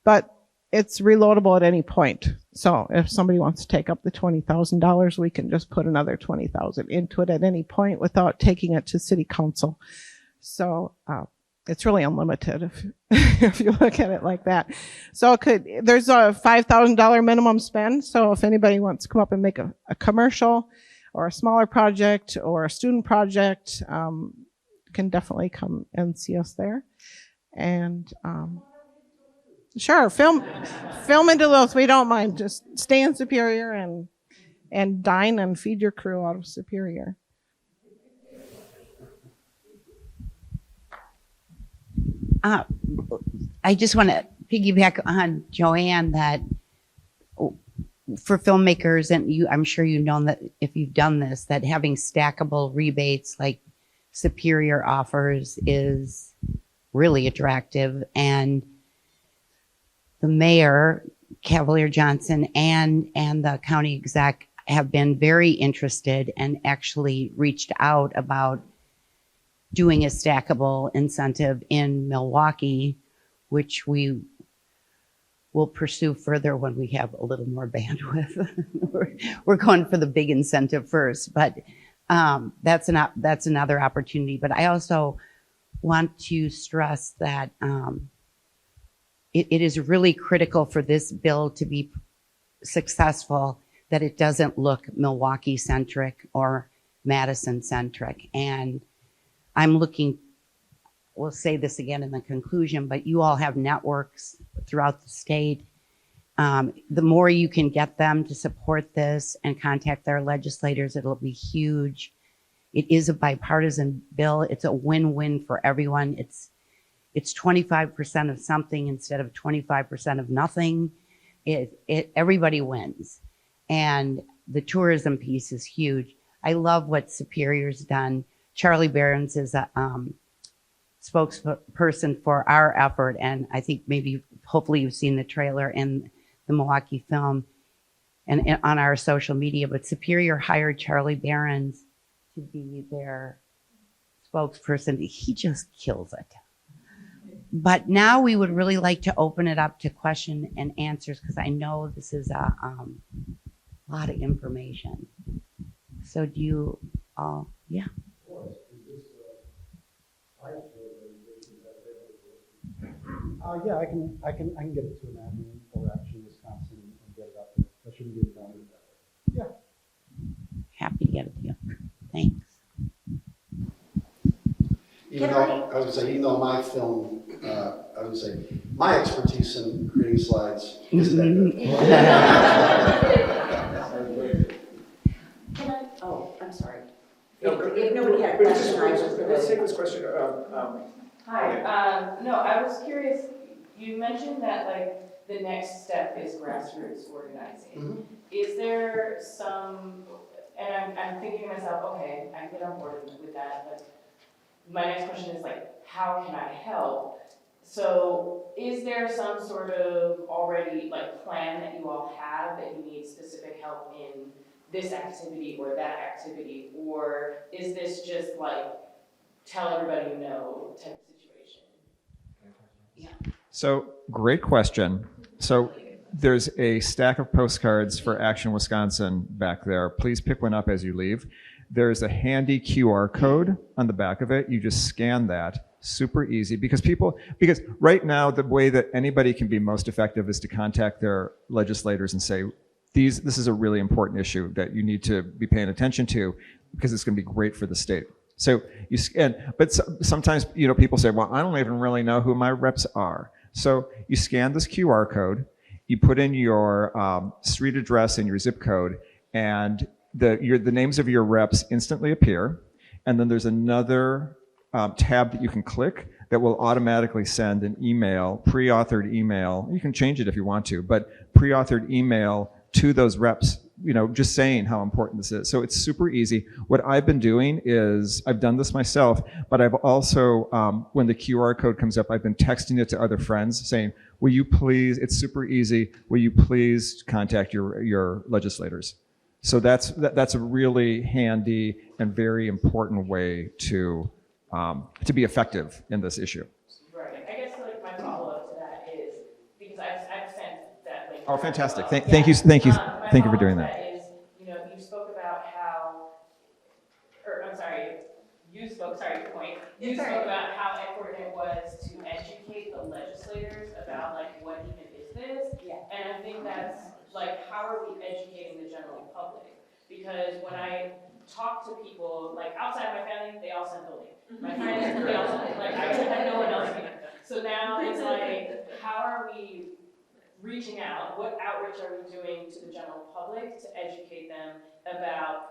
but it's reloadable at any point. So if somebody wants to take up the $20,000, we can just put another $20,000 into it at any point without taking it to city council. So it's really unlimited if if you look at it like that. So there's a $5,000 minimum spend. So if anybody wants to come up and make a commercial or a smaller project or a student project, can definitely come and see us there. And sure, film in Duluth. We don't mind. Just stay in Superior and dine and feed your crew out of Superior. I just want to piggyback on Joanne that for filmmakers, and I'm sure you know that if you've done this, that having stackable rebates like Superior offers is really attractive. And the mayor, Cavalier Johnson, and the county exec have been very interested and actually reached out about doing a stackable incentive in Milwaukee, which we will pursue further when we have a little more bandwidth. We're going for the big incentive first, but that's another opportunity. But I also want to stress that it is really critical for this bill to be successful that it doesn't look Milwaukee-centric or Madison-centric. And I'm looking, we'll say this again in the conclusion, but you all have networks throughout the state. The more you can get them to support this and contact their legislators, it'll be huge. It is a bipartisan bill. It's a win-win for everyone. It's 25% of something instead of 25% of nothing. Everybody wins. And the tourism piece is huge. I love what Superior's done. Charlie Behrens is a spokesperson for our effort, and I think hopefully you've seen the trailer in the Milwaukee Film and on our social media, but Superior hired Charlie Behrens to be their spokesperson. He just kills it. But now we would really like to open it up to question and answers, because I know this is a lot of information. So do you all, yeah. Yeah, I can get it to an admin for Action Wisconsin and get it up there. That shouldn't be a problem. Yeah. Happy to get it to you. Thanks. Even though my film, I would say my expertise in creating slides isn't that good. Can I? Oh, I'm sorry. No, if nobody had but questions, let's take this question. Hi. No, I was curious. You mentioned that like the next step is grassroots organizing. Mm-hmm. Is there some? And I'm thinking to myself, okay, I can get on board with that. But my next question is like, how can I help? So, is there some sort of already like plan that you all have that you need specific help in this activity or that activity, or is this just like tell everybody you know type of situation? Yeah. So, great question. So, there's a stack of postcards for Action Wisconsin back there. Please pick one up as you leave. There's a handy QR code on the back of it. You just scan that. Super easy because right now the way that anybody can be most effective is to contact their legislators and say, this is a really important issue that you need to be paying attention to because it's going to be great for the state. So you scan, but sometimes people say, well, I don't even really know who my reps are. So you scan this QR code, you put in your street address and your zip code, and the names of your reps instantly appear. And then there's another tab that you can click that will automatically send an email, pre-authored email. You can change it if you want to, but pre-authored email to those reps, just saying how important this is. So it's super easy. What I've been doing is, I've done this myself, but I've also, when the QR code comes up, I've been texting it to other friends saying, will you please, it's super easy, will you please contact your legislators? So that's a really handy and very important way to be effective in this issue. Right. I guess like my follow-up to that is because I've sent that link. Oh, fantastic! Well. Thank you for doing that. Is, you spoke about how, or I'm sorry, you spoke. Sorry, your point. You spoke about how important it was with legislators about like what even is this. Yeah. And I think that's like, how are we educating the general public? Because when I talk to people, like outside my family, they all send the link. My friends, they all send it. Like I had no one else here. So now it's like, how are we reaching out? What outreach are we doing to the general public to educate them about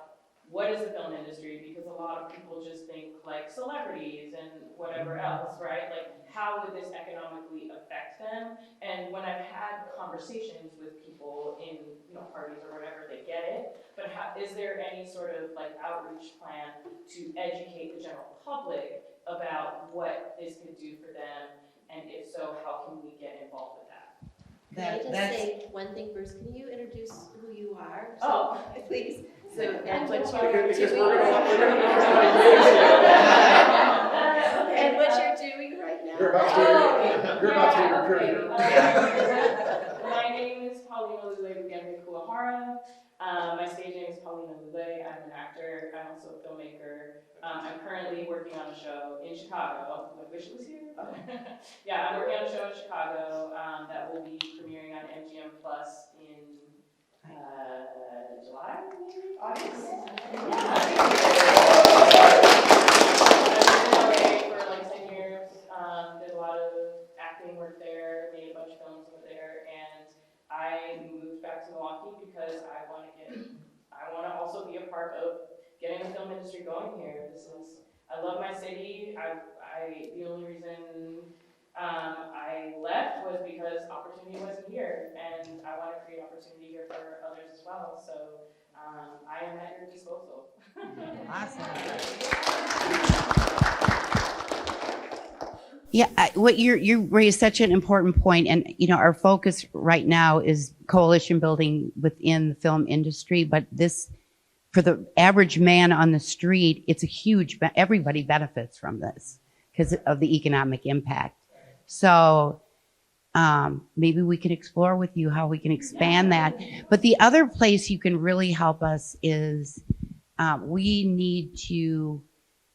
what is the film industry? Because a lot of people just think like celebrities and whatever else, right? Like how would this economically affect them? And when I've had conversations with people in, you know, parties or whatever, they get it. But is there any sort of like outreach plan to educate the general public about what this could do for them? And if so, how can we get involved with that? Can I just say one thing first? Can you introduce who you are? Oh. Please. So, and what Because you're we're doing. gonna And what you're doing right now. You're about to be recruited. My name is Paulina Lule Bugembe Kuahara. My stage name is Paulina Lule. I'm an actor. I'm also a filmmaker. I'm currently working on a show in Chicago. I wish it was here. Yeah, I'm working on a show in Chicago that will be premiering on MGM Plus in July, maybe? August? Yeah. I've been in LA for like 10 years. Did a lot of acting work there, made a bunch of films over there, and I moved back to Milwaukee because I want to also be a part of getting the film industry going here. I love my city. The only reason I left was because opportunity wasn't here, and I want to create opportunity here for others as well. So I am at your disposal. Yeah, what you raised such an important point, and you know our focus right now is coalition building within the film industry. But this, for the average man on the street, it's a huge. Everybody benefits from this because of the economic impact. So maybe we can explore with you how we can expand that. But the other place you can really help us is we need to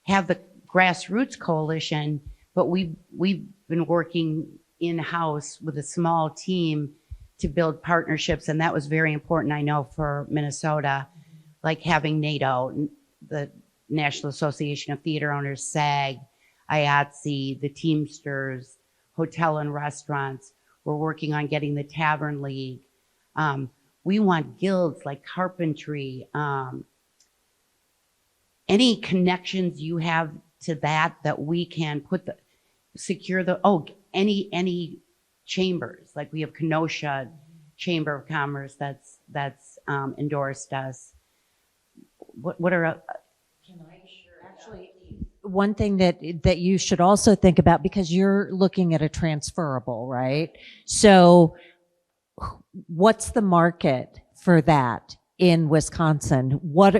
have the grassroots coalition. But we've been working in-house with a small team to build partnerships, and that was very important, I know, for Minnesota, like having NATO, the National Association of Theater Owners, SAG, IATSE, the Teamsters, hotel and restaurants. We're working on getting the Tavern League. We want guilds like carpentry. Any connections you have to that we can secure any chambers, like we have Kenosha Chamber of Commerce that's endorsed us. What are Actually, one thing that you should also think about, because you're looking at a transferable, right? So what's the market for that in Wisconsin? What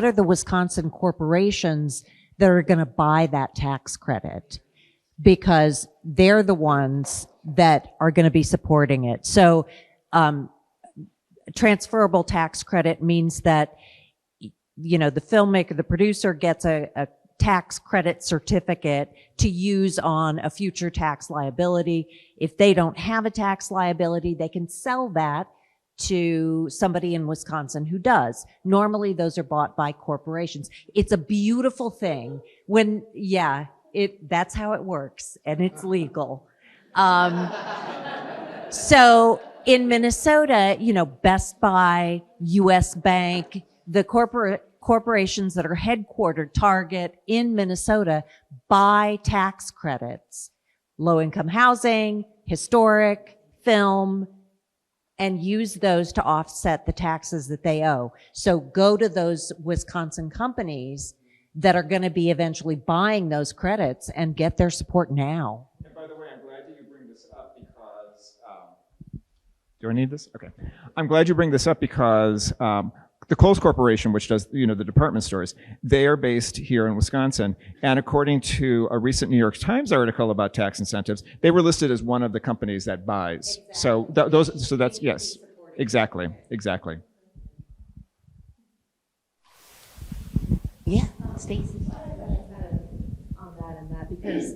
are the Wisconsin corporations that are going to buy that tax credit? Because they're the ones that are going to be supporting it. So transferable tax credit means that, you know, the filmmaker, the producer gets a tax credit certificate to use on a future tax liability. If they don't have a tax liability, they can sell that to somebody in Wisconsin who does. Normally, those are bought by corporations. It's a beautiful thing when, that's how it works, and it's legal. So in Minnesota, you know, Best Buy, US Bank, the corporations that are headquartered, Target in Minnesota, buy tax credits, low-income housing, historic, film, and use those to offset the taxes that they owe. So go to those Wisconsin companies that are going to be eventually buying those credits and get their support now. And by the way, I'm glad that you bring this up because, do I need this? Okay. I'm glad you bring this up because the Kohl's Corporation, which does, you know, the department stores, they are based here in Wisconsin. And according to a recent New York Times article about tax incentives, they were listed as one of the companies that buys. Exactly. So that's, yes, exactly. Yeah, Stacey. On that and that, because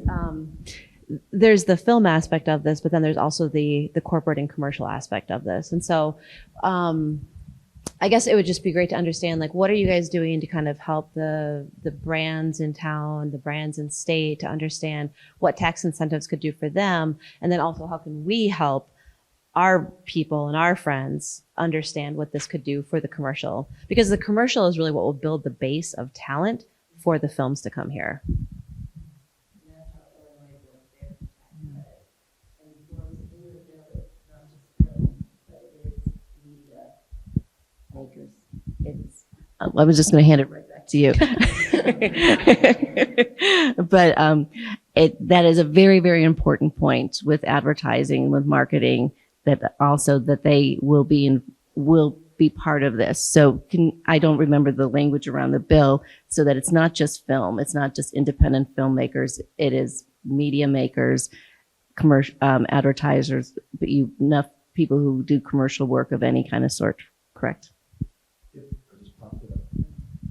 there's the film aspect of this, but then there's also the corporate and commercial aspect of this. And so, I guess it would just be great to understand, like, what are you guys doing to kind of help the brands in town, the brands in state, to understand what tax incentives could do for them? And then also, how can we help our people and our friends understand what this could do for the commercial? Because the commercial is really what will build the base of talent for the films to come here. I was just going to hand it right back to you. But that is a very, very important point with advertising, with marketing, that also that they will be part of this. So I don't remember the language around the bill, so that it's not just film, it's not just independent filmmakers, it is media makers, commercial advertisers, but enough people who do commercial work of any kind of sort, correct?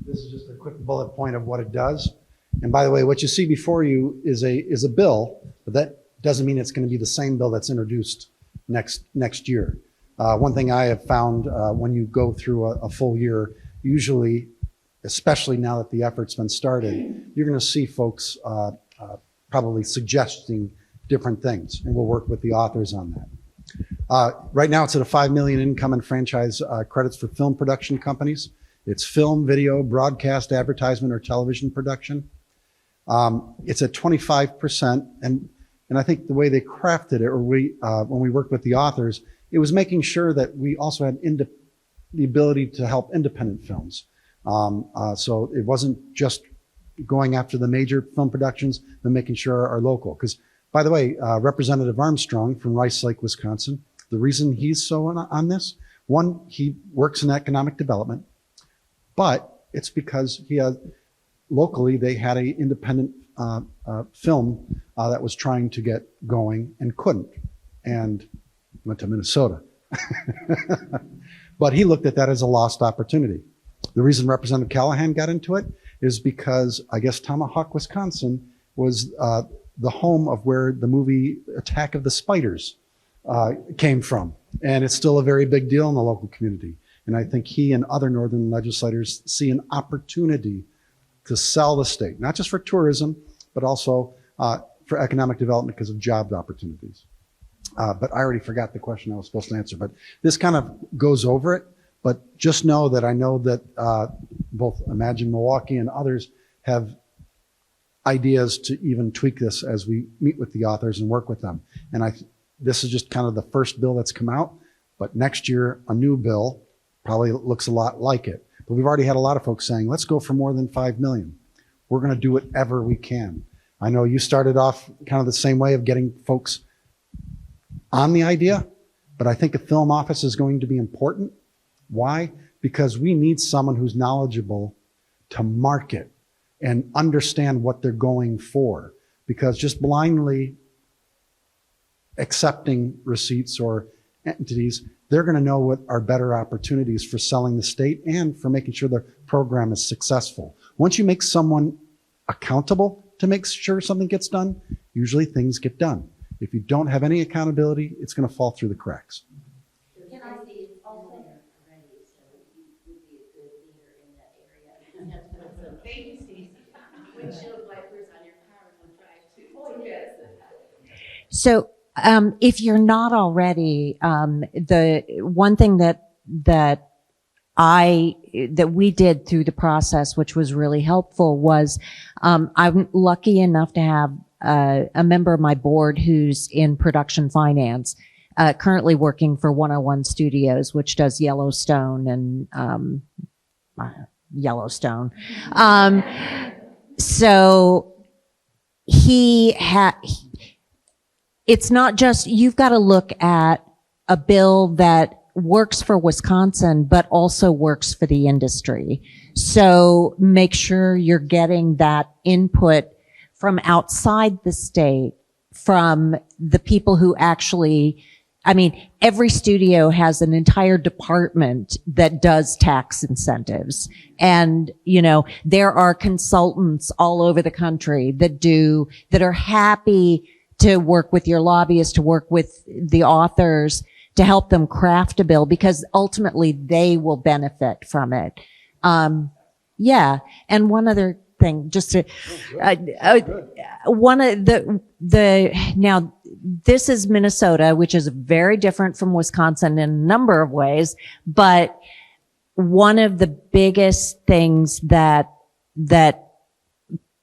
This is just a quick bullet point of what it does. And by the way, what you see before you is a bill, but that doesn't mean it's going to be the same bill that's introduced next year. One thing I have found when you go through a full year, usually, especially now that the effort's been started, you're going to see folks probably suggesting different things, and we'll work with the authors on that. Right now, it's at a $5 million income and franchise credits for film production companies. It's film, video, broadcast, advertisement, or television production. It's at 25%, and I think the way they crafted it, or when we worked with the authors, it was making sure that we also had the ability to help independent films. So it wasn't just going after the major film productions, but making sure our local. Because, by the way, Representative Armstrong from Rice Lake, Wisconsin, the reason he's so on this, one, he works in economic development, but it's because locally they had an independent film that was trying to get going and couldn't, and went to Minnesota. But he looked at that as a lost opportunity. The reason Representative Callahan got into it is because I guess Tomahawk, Wisconsin was the home of where the movie Attack of the Spiders came from. And it's still a very big deal in the local community. And I think he and other northern legislators see an opportunity to sell the state, not just for tourism, but also for economic development because of job opportunities. But I already forgot the question I was supposed to answer, but this kind of goes over it. But just know that I know that both Imagine Milwaukee and others have ideas to even tweak this as we meet with the authors and work with them. And this is just kind of the first bill that's come out, but next year, a new bill probably looks a lot like it. But we've already had a lot of folks saying, let's go for more than 5 million. We're going to do whatever we can. I know you started off kind of the same way of getting folks on the idea, but I think a film office is going to be important. Why? Because we need someone who's knowledgeable to market and understand what they're going for. Because just blindly accepting receipts or entities, they're going to know what are better opportunities for selling the state and for making sure the program is successful. Once you make someone accountable to make sure something gets done, usually things get done. If you don't have any accountability, it's going to fall through the cracks. Can I see it also already, so you would be a good leader in that area. Thank you, Stacey. Windshield wipers on your car would drive too. Oh, yes. So, if you're not already, the one thing that we did through the process, which was really helpful, was I'm lucky enough to have a member of my board who's in production finance, currently working for 101 Studios, which does Yellowstone and Yellowstone. So it's not just, you've got to look at a bill that works for Wisconsin, but also works for the industry. So make sure you're getting that input from outside the state, from the people who actually, I mean, every studio has an entire department that does tax incentives. And, there are consultants all over the country that are happy to work with your lobbyists, to work with the authors, to help them craft a bill, because ultimately they will benefit from it. Yeah. And one other thing, just to, one of now this is Minnesota, which is very different from Wisconsin in a number of ways, but one of the biggest things that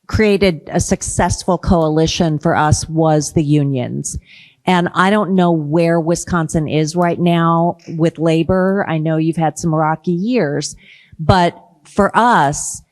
created a successful coalition for us was the unions. And I don't know where Wisconsin is right now with labor. I know you've had some rocky years, but for us,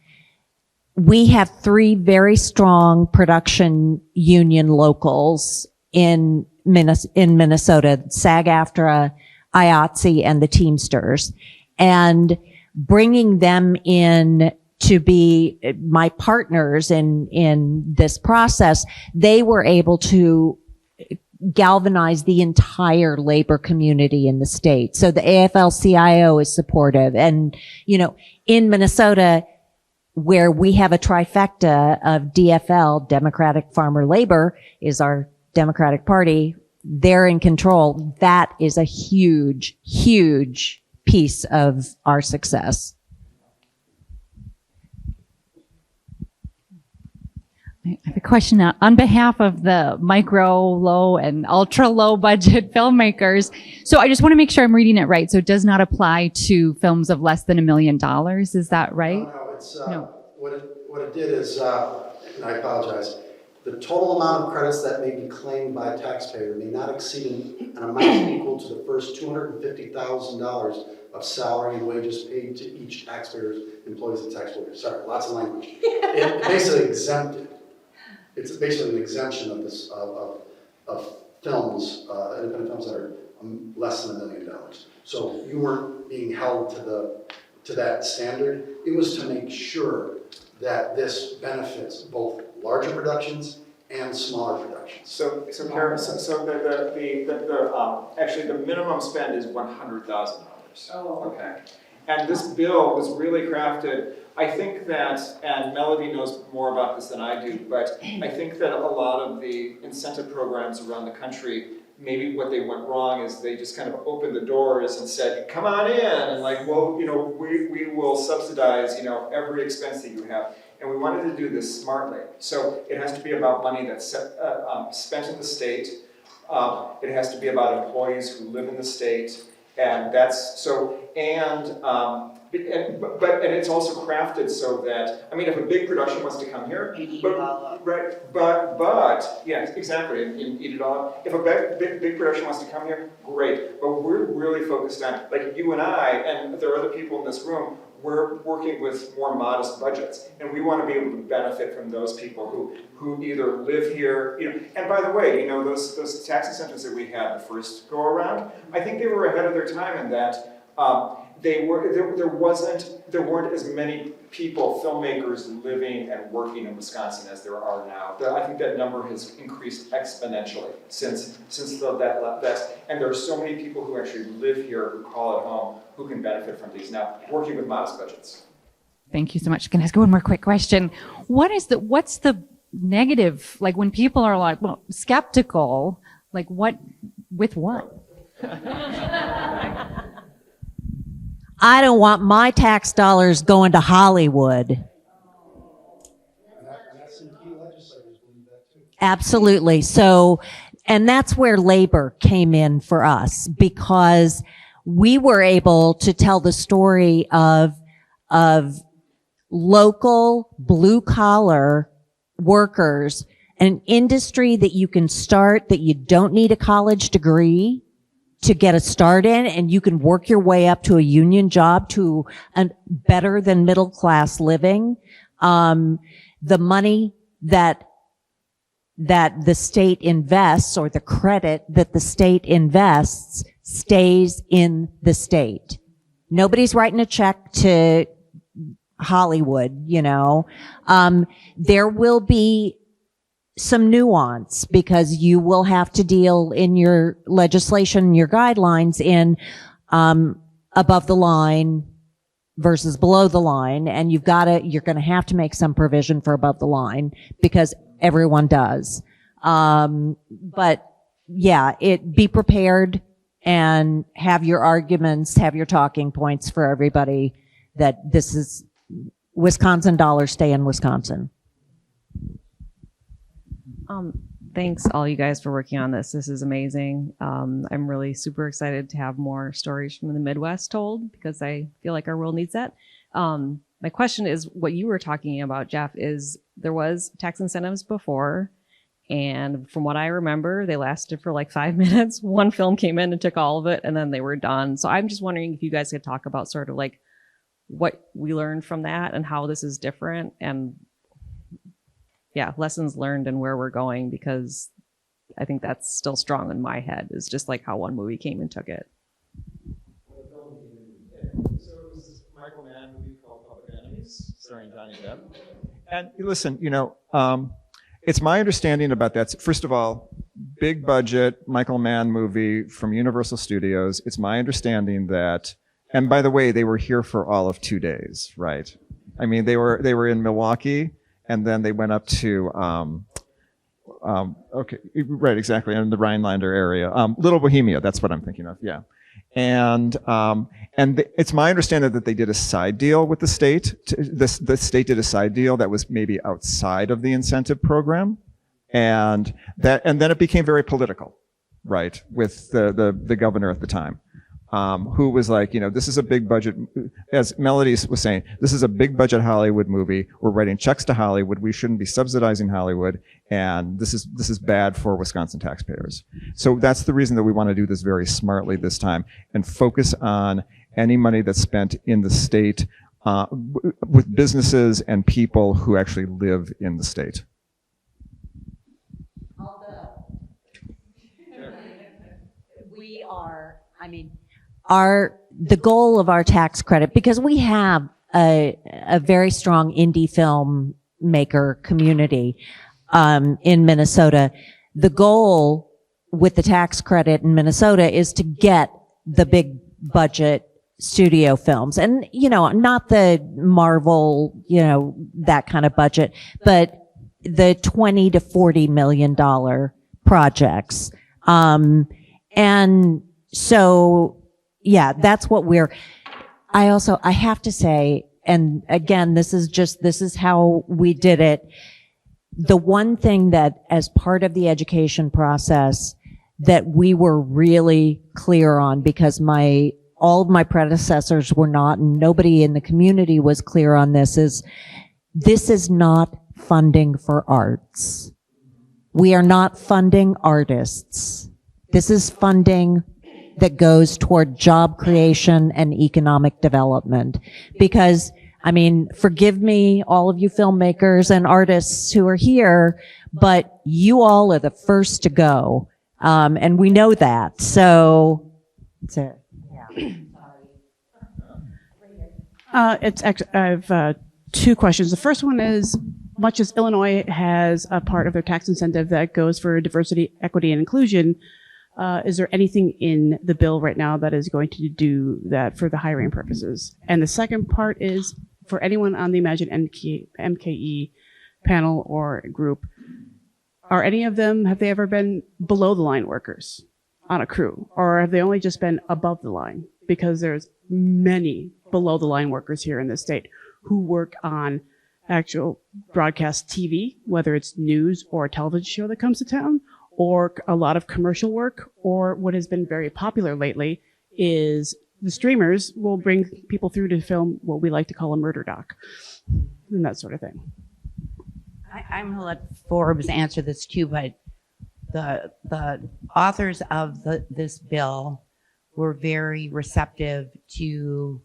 we have 3 very strong production union locals in Minnesota, SAG-AFTRA, IATSE, and the Teamsters. And bringing them in to be my partners in this process, they were able to galvanize the entire labor community in the state. So the AFL-CIO is supportive. And, in Minnesota, where we have a trifecta of DFL, Democratic Farmer Labor, is our Democratic Party. They're in control. That is a huge, huge piece of our success. I have a question on behalf of the micro, low, and ultra low budget filmmakers. So I just want to make sure I'm reading it right. So it does not apply to films of less than $1 million. Is that right? No, it's, No. What it did is, and I apologize, the total amount of credits that may be claimed by a taxpayer may not exceed an amount equal to the first $250,000 of salary and wages paid to each taxpayer's employees and taxpayers. Sorry, lots of language. It basically exempted. It's basically an exemption of this of films, independent films that are less than $1 million. So you weren't being held to that standard. It was to make sure that this benefits both larger productions and smaller productions. So Karen, actually the minimum spend is $100,000. Oh. Okay. And this bill was really crafted, I think that, and Melody knows more about this than I do, but I think that a lot of the incentive programs around the country, maybe what they went wrong is they just kind of opened the doors and said, come on in, and like, well, we will subsidize, every expense that you have. And we wanted to do this smartly. So it has to be about money that's spent in the state. It has to be about employees who live in the state. And that's so, but it's also crafted so that, if a big production wants to come here, but yeah, exactly, and eat it all up. If a big production wants to come here, great. But we're really focused on, like you and I, and there are other people in this room, we're working with more modest budgets, and we want to be able to benefit from those people who either live here, And by the way, those tax incentives that we had the first go around, I think they were ahead of their time in that there weren't as many people, filmmakers, living and working in Wisconsin as there are now. I think that number has increased exponentially since that, and there are so many people who actually live here, who call it home, who can benefit from these now, working with modest budgets. Thank you so much. Can I ask one more quick question? What's the negative, like when people are like, well, skeptical, like what? I don't want my tax dollars going to Hollywood. Absolutely. So, and that's where labor came in for us, because we were able to tell the story of local blue collar workers, an industry that you can start, that you don't need a college degree to get a start in, and you can work your way up to a union job, to a better than middle class living. The money that the state invests, or the credit that the state invests, stays in the state. Nobody's writing a check to Hollywood, There will be some nuance, because you will have to deal in your legislation, your guidelines, in above the line versus below the line, and you're going to have to make some provision for above the line, because everyone does. But yeah, be prepared and have your arguments, have your talking points for everybody that this is Wisconsin dollars stay in Wisconsin. Thanks all you guys for working on this. This is amazing. I'm really super excited to have more stories from the Midwest told because I feel like our world needs that. My question is what you were talking about, Jeff, is there was tax incentives before. And from what I remember, they lasted for like 5 minutes. One film came in and took all of it and then they were done. So I'm just wondering if you guys could talk about sort of like what we learned from that and how this is different and yeah, lessons learned and where we're going, because I think that's still strong in my head. Is just like how one movie came and took it. So it was this Michael Mann movie called Public Enemies, starring Johnny Depp. And listen, it's my understanding about that. First of all, big budget Michael Mann movie from Universal Studios. It's my understanding that, and by the way, they were here for all of 2 days, right? I mean, they were in Milwaukee. And then they went up to, okay, right, exactly, in the Rhinelander area. Little Bohemia, that's what I'm thinking of, yeah. And it's my understanding that they did a side deal with the state. The state did a side deal that was maybe outside of the incentive program. And then it became very political, right, with the governor at the time. Who was like, this is a big budget, as Melody was saying, this is a big budget Hollywood movie. We're writing checks to Hollywood. We shouldn't be subsidizing Hollywood. And this is bad for Wisconsin taxpayers. So that's the reason that we want to do this very smartly this time and focus on any money that's spent in the state, with businesses and people who actually live in the state. We are, the goal of our tax credit, because we have a very strong indie film maker community in Minnesota. The goal with the tax credit in Minnesota is to get the big budget studio films, and not the Marvel, that kind of budget, but the $20 to $40 million projects. And so, yeah, that's what I have to say, and again, this is how we did it. The one thing that, as part of the education process, that we were really clear on, because all of my predecessors were not, and nobody in the community was clear on this is not funding for arts. We are not funding artists. This is funding that goes toward job creation and economic development. Because, forgive me, all of you filmmakers and artists who are here, but you all are the first to go. And we know that. So, that's it. I have two questions. The first one is, much as Illinois has a part of their tax incentive that goes for diversity, equity, and inclusion, is there anything in the bill right now that is going to do that for the hiring purposes? And the second part is, for anyone on the Imagine MKE panel or group, are any of them, have they ever been below the line workers on a crew? Or have they only just been above the line? Because there's many below the line workers here in the state who work on actual broadcast TV, whether it's news or a television show that comes to town, or a lot of commercial work, or what has been very popular lately is the streamers will bring people through to film what we like to call a murder doc and that sort of thing. I'm going to let Forbes answer this too, but the authors of this bill were very receptive to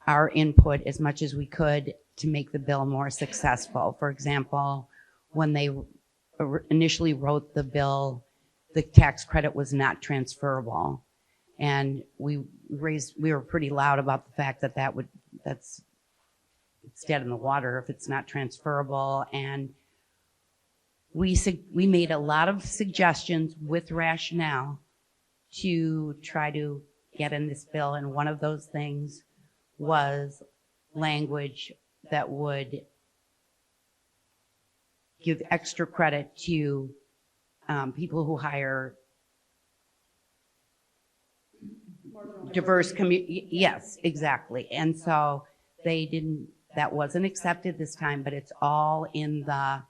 our input as much as we could to make the bill more successful. For example, when they initially wrote the bill, the tax credit was not transferable. And we were pretty loud about the fact that it's dead in the water if it's not transferable. And we made a lot of suggestions with rationale to try to get in this bill. And one of those things was language that would give extra credit to people who hire diverse community. Yes, exactly. And so that wasn't accepted this time, but it's all in the,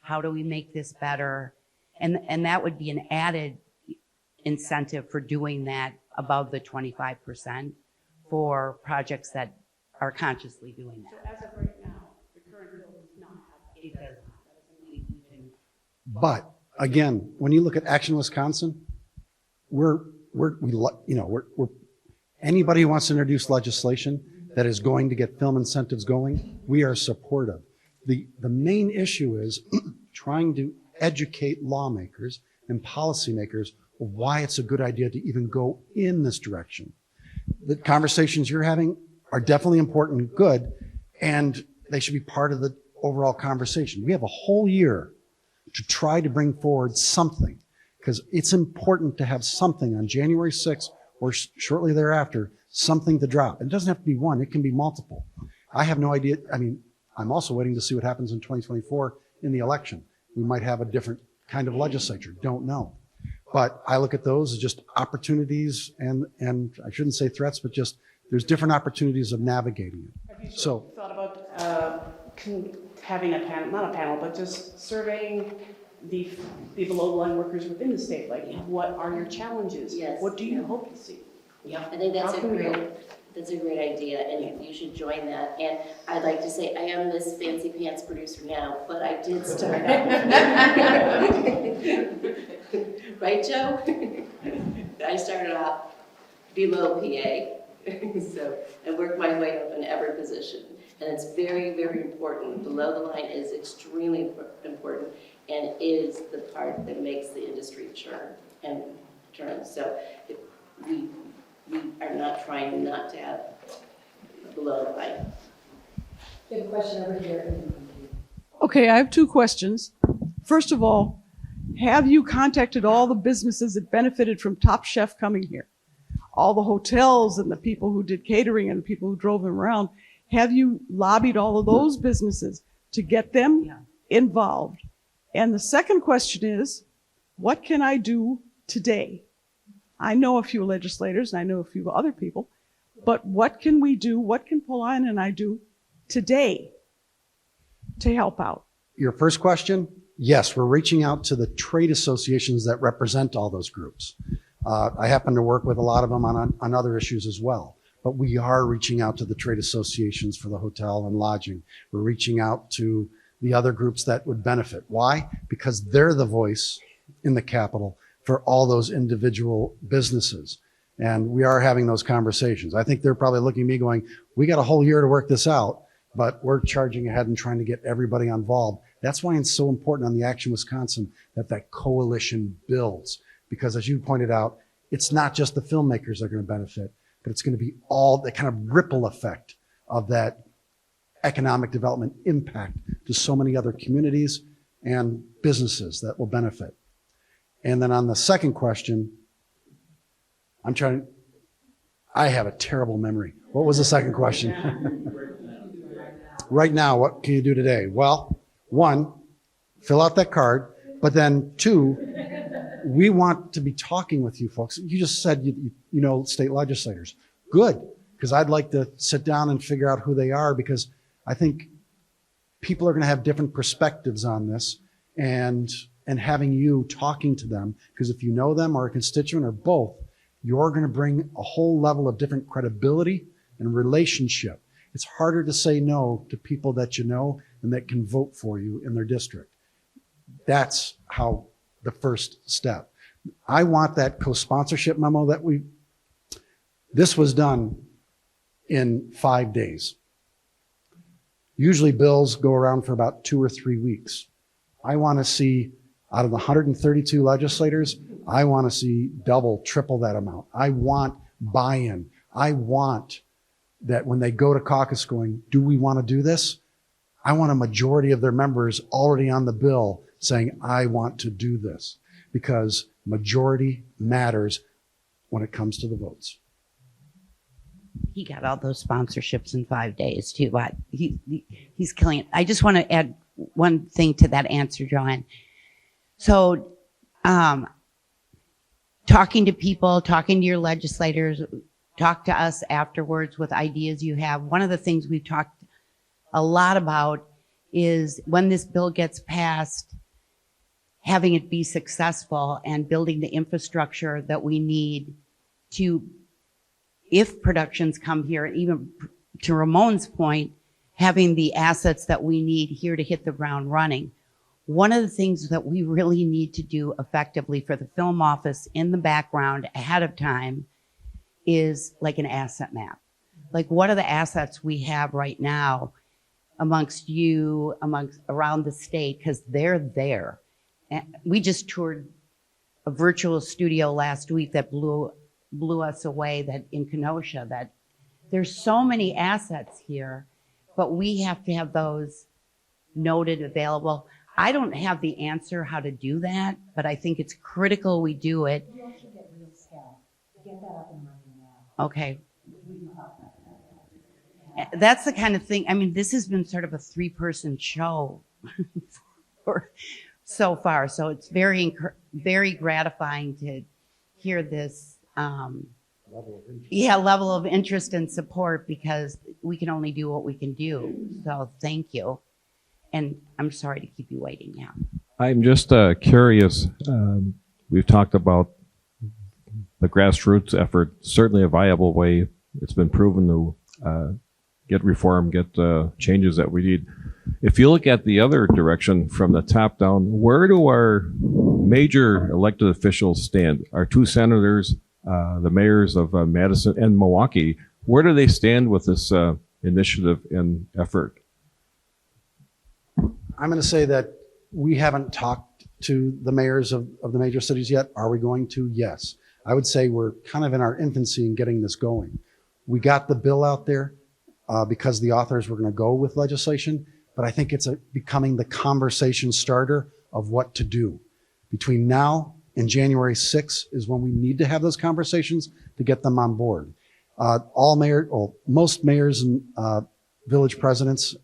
how do we make this better? And that would be an added incentive for doing that above the 25% for projects that are consciously doing that. So as of right now, the current bill does not have that. It does not. But again, when you look at Action Wisconsin, we're anybody who wants to introduce legislation that is going to get film incentives going, we are supportive. The main issue is trying to educate lawmakers and policymakers of why it's a good idea to even go in this direction. The conversations you're having are definitely important and good, and they should be part of the overall conversation. We have a whole year to try to bring forward something, because it's important to have something on January 6th or shortly thereafter, something to drop. It doesn't have to be one, it can be multiple. I have no idea. I mean, I'm also waiting to see what happens in 2024 in the election. We might have a different kind of legislature, don't know. But I look at those as just opportunities, and I shouldn't say threats, but just there's different opportunities of navigating it. Have you So thought about having a panel, not a panel, but just surveying the below the line workers within the state? Like, what are your challenges? Yes. What do you hope to see? Yeah, I think How can we help? that's a great idea, and you should join that. And I'd like to say, I am this fancy pants producer now, but I did start out. Right, Joe? I started out below PA, so I worked my way up in every position. And it's very, very important. Below the line is extremely important, and is the part that makes the industry churn and turn. So we are not trying not to have below the line. You have a question over here. Okay, I have two questions. First of all, have you contacted all the businesses that benefited from Top Chef coming here? All the hotels and the people who did catering and the people who drove them around. Have you lobbied all of those businesses to get them involved? And the second question is, what can I do today? I know a few legislators and I know a few other people, but what can we do? What can Pauline and I do today to help out? your first question, yes, we're reaching out to the trade associations that represent all those groups. I happen to work with a lot of them on other issues as well. But we are reaching out to the trade associations for the hotel and lodging. We're reaching out to the other groups that would benefit. Why? Because they're the voice in the Capitol for all those individual businesses. And we are having those conversations. I think they're probably looking at me going, we got a whole year to work this out, but we're charging ahead and trying to get everybody involved. That's why it's so important on the Action Wisconsin that coalition builds. Because as you pointed out, it's not just the filmmakers that are going to benefit, but it's going to be all the kind of ripple effect of that economic development impact to so many other communities and businesses that will benefit. And then on the second question, I have a terrible memory. What was the second question? Right now, what can you do today? Well, one, fill out that card, but then two, we want to be talking with you folks. You just said you know state legislators. Good, because I'd like to sit down and figure out who they are, because I think people are going to have different perspectives on this, and having you talking to them, because if you know them or a constituent or both, you're going to bring a whole level of different credibility and relationship. It's harder to say no to people that you know and that can vote for you in their district. That's how the first step. I want that co-sponsorship memo this was done in 5 days. Usually bills go around for about 2 or 3 weeks. I want to see, out of the 132 legislators, I want to see double, triple that amount. I want buy-in. I want that when they go to caucus going, do we want to do this? I want a majority of their members already on the bill saying, I want to do this, because majority matters when it comes to the votes. He got all those sponsorships in 5 days too, but he's killing it. I just want to add one thing to that answer, John. So talking to people, talking to your legislators, talk to us afterwards with ideas you have. One of the things we've talked a lot about is when this bill gets passed, having it be successful and building the infrastructure that we need to, if productions come here, even to Ramon's point, having the assets that we need here to hit the ground running. One of the things that we really need to do effectively for the film office in the background ahead of time is like an asset map. Like, what are the assets we have right now amongst around the state? Because they're there. And we just toured a virtual studio last week that blew us away, that in Kenosha, that there's so many assets here, but we have to have those noted, available. I don't have the answer how to do that, but I think it's critical we do it. Okay. That's the kind of thing, I mean, this has been sort of a 3-person show so far, so it's very gratifying to hear this level of interest and support, because we can only do what we can do. So thank you. And I'm sorry to keep you waiting now. I'm just curious. We've talked about the grassroots effort, certainly a viable way. It's been proven to get reform, get changes that we need. If you look at the other direction from the top down, where do our major elected officials stand? Our 2 senators, the mayors of Madison and Milwaukee, where do they stand with this initiative and effort? I'm going to say that we haven't talked to the mayors of the major cities yet. Are we going to? Yes. I would say we're kind of in our infancy in getting this going. We got the bill out there because the authors were going to go with legislation, but I think it's becoming the conversation starter of what to do. Between now and January 6th is when we need to have those conversations to get them on board. Most mayors and village presidents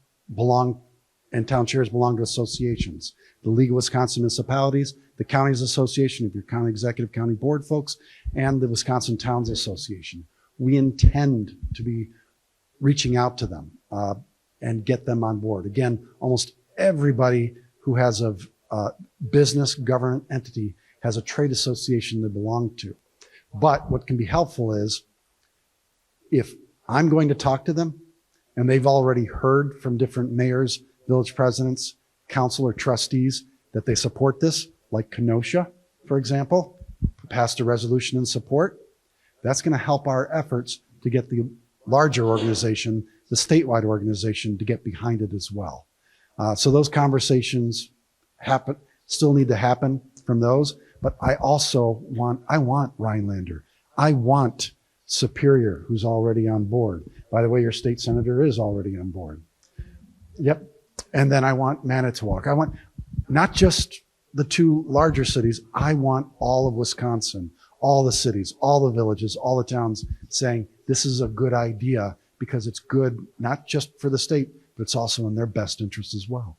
and town chairs belong to associations. The League of Wisconsin Municipalities, the Counties Association of your county executive, county board folks, and the Wisconsin Towns Association. We intend to be reaching out to them and get them on board. Again, almost everybody who has a business government entity has a trade association they belong to. But what can be helpful is if I'm going to talk to them and they've already heard from different mayors, village presidents, council or trustees that they support this, like Kenosha, for example, passed a resolution in support, that's going to help our efforts to get the larger organization, the statewide organization, to get behind it as well. So those conversations still need to happen from those, but I want Rhinelander. I want Superior, who's already on board. By the way, your state senator is already on board. Yep. And then I want Manitowoc. I want not just the 2 larger cities. I want all of Wisconsin, all the cities, all the villages, all the towns saying this is a good idea because it's good not just for the state, but it's also in their best interest as well.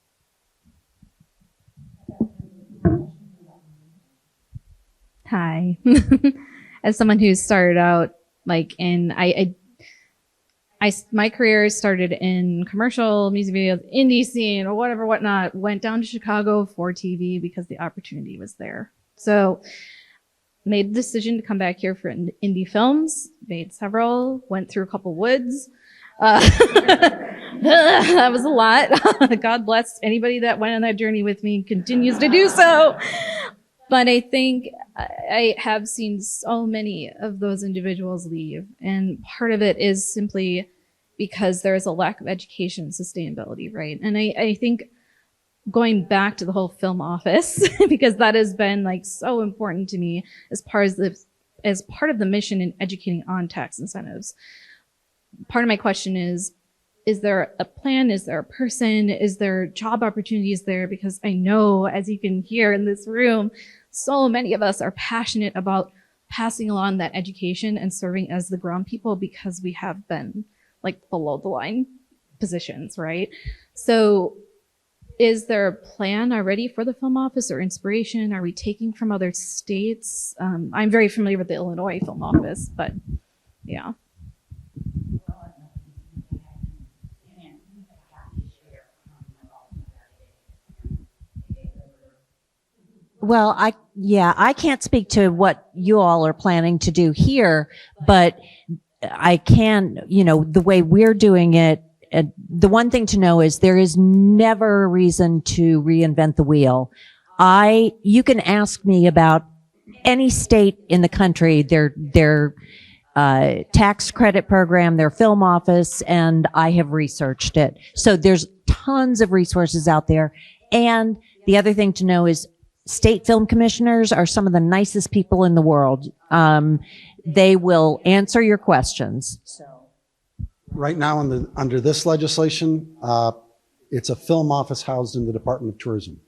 Hi. As someone who started out my career started in commercial music videos, indie scene, or whatnot, went down to Chicago for TV because the opportunity was there. So made the decision to come back here for indie films, made several, went through a couple woods. That was a lot. God bless anybody that went on that journey with me, continues to do so. But I think I have seen so many of those individuals leave. And part of it is simply because there is a lack of education and sustainability, right? And I think going back to the whole film office, because that has been so important to me as part of the mission in educating on tax incentives. Part of my question is there a plan? Is there a person? Is there job opportunities there? Because I know, as you can hear in this room, so many of us are passionate about passing along that education and serving as the ground people because we have been below the line positions, right? So is there a plan already for the film office or inspiration? Are we taking from other states? I'm very familiar with the Illinois film office, but yeah. Well, I can't speak to what you all are planning to do here, but I can, the way we're doing it, the one thing to know is there is never a reason to reinvent the wheel. You can ask me about any state in the country, their tax credit program, their film office, and I have researched it. So there's tons of resources out there. And the other thing to know is state film commissioners are some of the nicest people in the world. They will answer your questions. Right now, under this legislation, it's a film office housed in the Department of Tourism.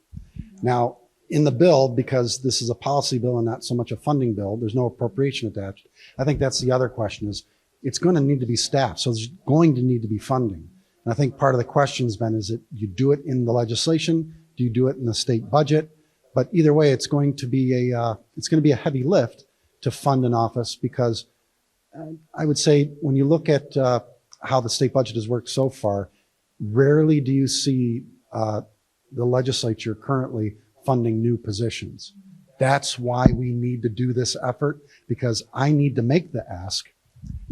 Now, in the bill, because this is a policy bill and not so much a funding bill, there's no appropriation attached. I think that's the other question is it's going to need to be staffed. So there's going to need to be funding. And I think part of the question's been, is it you do it in the legislation? Do you do it in the state budget? But either way, it's going to be a heavy lift to fund an office because I would say when you look at how the state budget has worked so far, rarely do you see the legislature currently funding new positions. That's why we need to do this effort, because I need to make the ask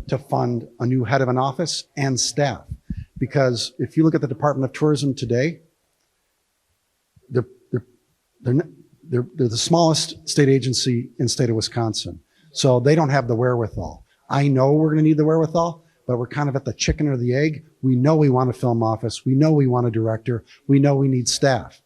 to fund a new head of an office and staff. Because if you look at the Department of Tourism today, they're the smallest state agency in the state of Wisconsin. So they don't have the wherewithal. I know we're going to need the wherewithal, but we're kind of at the chicken or the egg. We know we want a film office. We know we want a director. We know we need staff.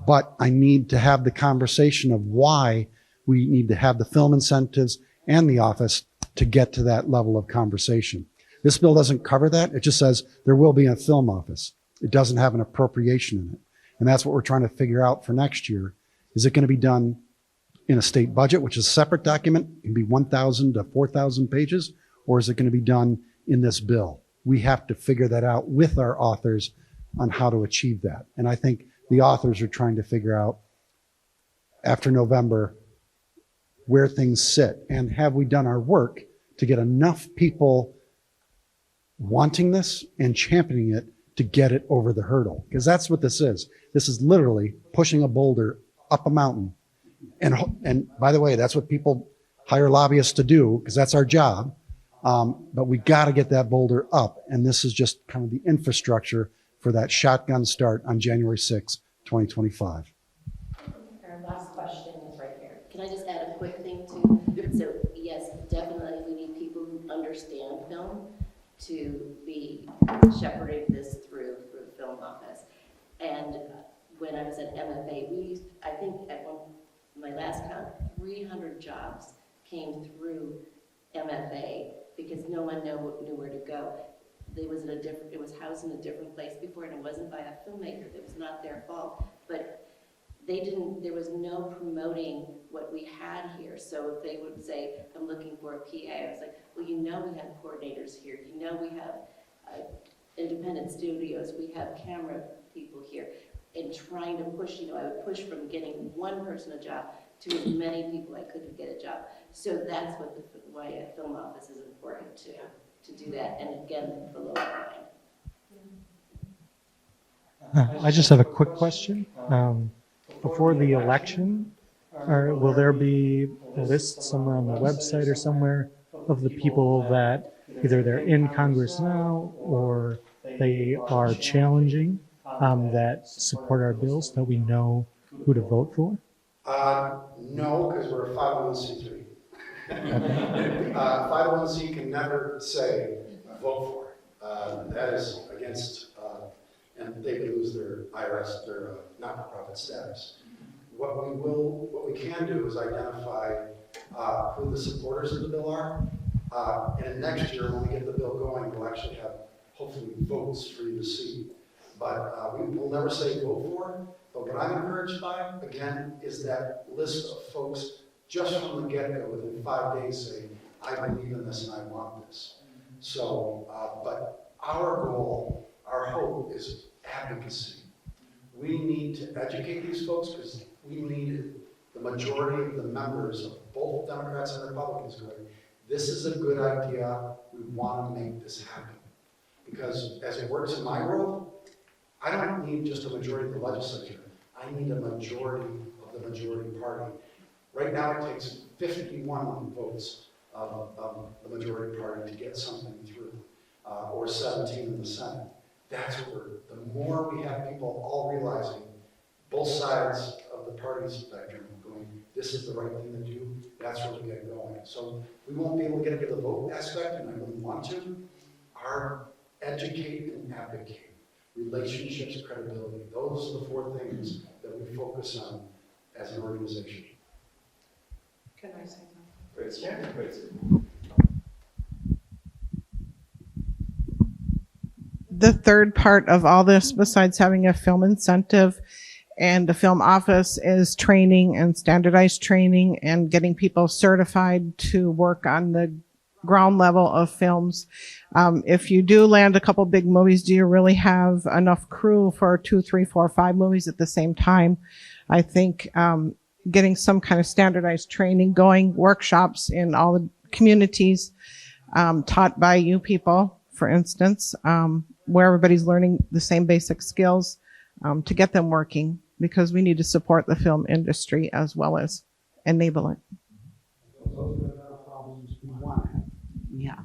But I need to have the conversation of why we need to have the film incentives and the office to get to that level of conversation. This bill doesn't cover that. It just says there will be a film office. It doesn't have an appropriation in it. And that's what we're trying to figure out for next year. Is it going to be done in a state budget, which is a separate document, it can be 1,000 to 4,000 pages, or is it going to be done in this bill? We have to figure that out with our authors on how to achieve that. And I think the authors are trying to figure out after November where things sit and have we done our work to get enough people wanting this and championing it to get it over the hurdle. Because that's what this is. This is literally pushing a boulder up a mountain. And by the way, that's what people hire lobbyists to do, because that's our job. But we got to get that boulder up. And this is just kind of the infrastructure for that shotgun start on January 6, 2025. Our last question is right here. Can I just add a quick thing too? So yes, definitely we need people who understand film to be shepherding this through the film office. And when I was at MFA, I think at my last count, 300 jobs came through MFA because no one knew where to go. It was housed in a different place before, and it wasn't by a filmmaker. It was not their fault. But there was no promoting what we had here. So if they would say, I'm looking for a PA, I was like, well, we have coordinators here. We have independent studios. We have camera people here. And trying to push, I would push from getting one person a job to as many people I could get a job. So that's why a film office is important to do that. And again, for lower line. I just have a quick question. Before the election, will there be a list somewhere on the website or somewhere of the people that either they're in Congress now or they are challenging that support our bills, so that we know who to vote for? No, because we're a 501c3. 501c can never say vote for. That is against, and they could lose their IRS, their not-for-profit status. What we can do is identify who the supporters of the bill are. And next year, when we get the bill going, we'll actually have hopefully votes for you to see. But we will never say vote for. But what I'm encouraged by, again, is that list of folks just from the get-go within 5 days saying, I believe in this and I want this. So, but our goal, our hope is advocacy. We need to educate these folks because we need the majority of the members of both Democrats and Republicans going, this is a good idea, we want to make this happen. Because as it works in my world, I don't need just a majority of the legislature, I need a majority of the majority party. Right now it takes 51 votes of the majority party to get something through, or 17 in the Senate. That's what we're, the more we have people all realizing, both sides of the party spectrum going, this is the right thing to do, that's where we get going. So we won't be able to get into the vote aspect, and I wouldn't want to. Our educate and advocate, relationships, credibility, those are the 4 things that we focus on as an organization. Can I say something? Great, yeah, great. The third part of all this, besides having a film incentive and a film office, is training and standardized training and getting people certified to work on the ground level of films. If you do land a couple big movies, do you really have enough crew for 2, 3, 4, 5 movies at the same time? I think getting some kind of standardized training going, workshops in all the communities taught by you people, for instance, where everybody's learning the same basic skills to get them working, because we need to support the film industry as well as enable it. Yeah.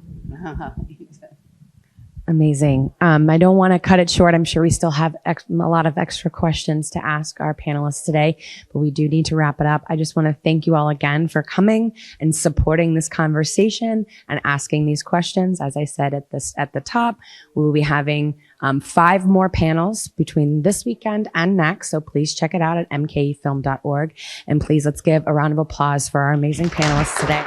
Amazing. I don't want to cut it short. I'm sure we still have a lot of extra questions to ask our panelists today, but we do need to wrap it up. I just want to thank you all again for coming and supporting this conversation and asking these questions. As I said at the top, we will be having 5 more panels between this weekend and next. So please check it out at mkefilm.org. And please let's give a round of applause for our amazing panelists today.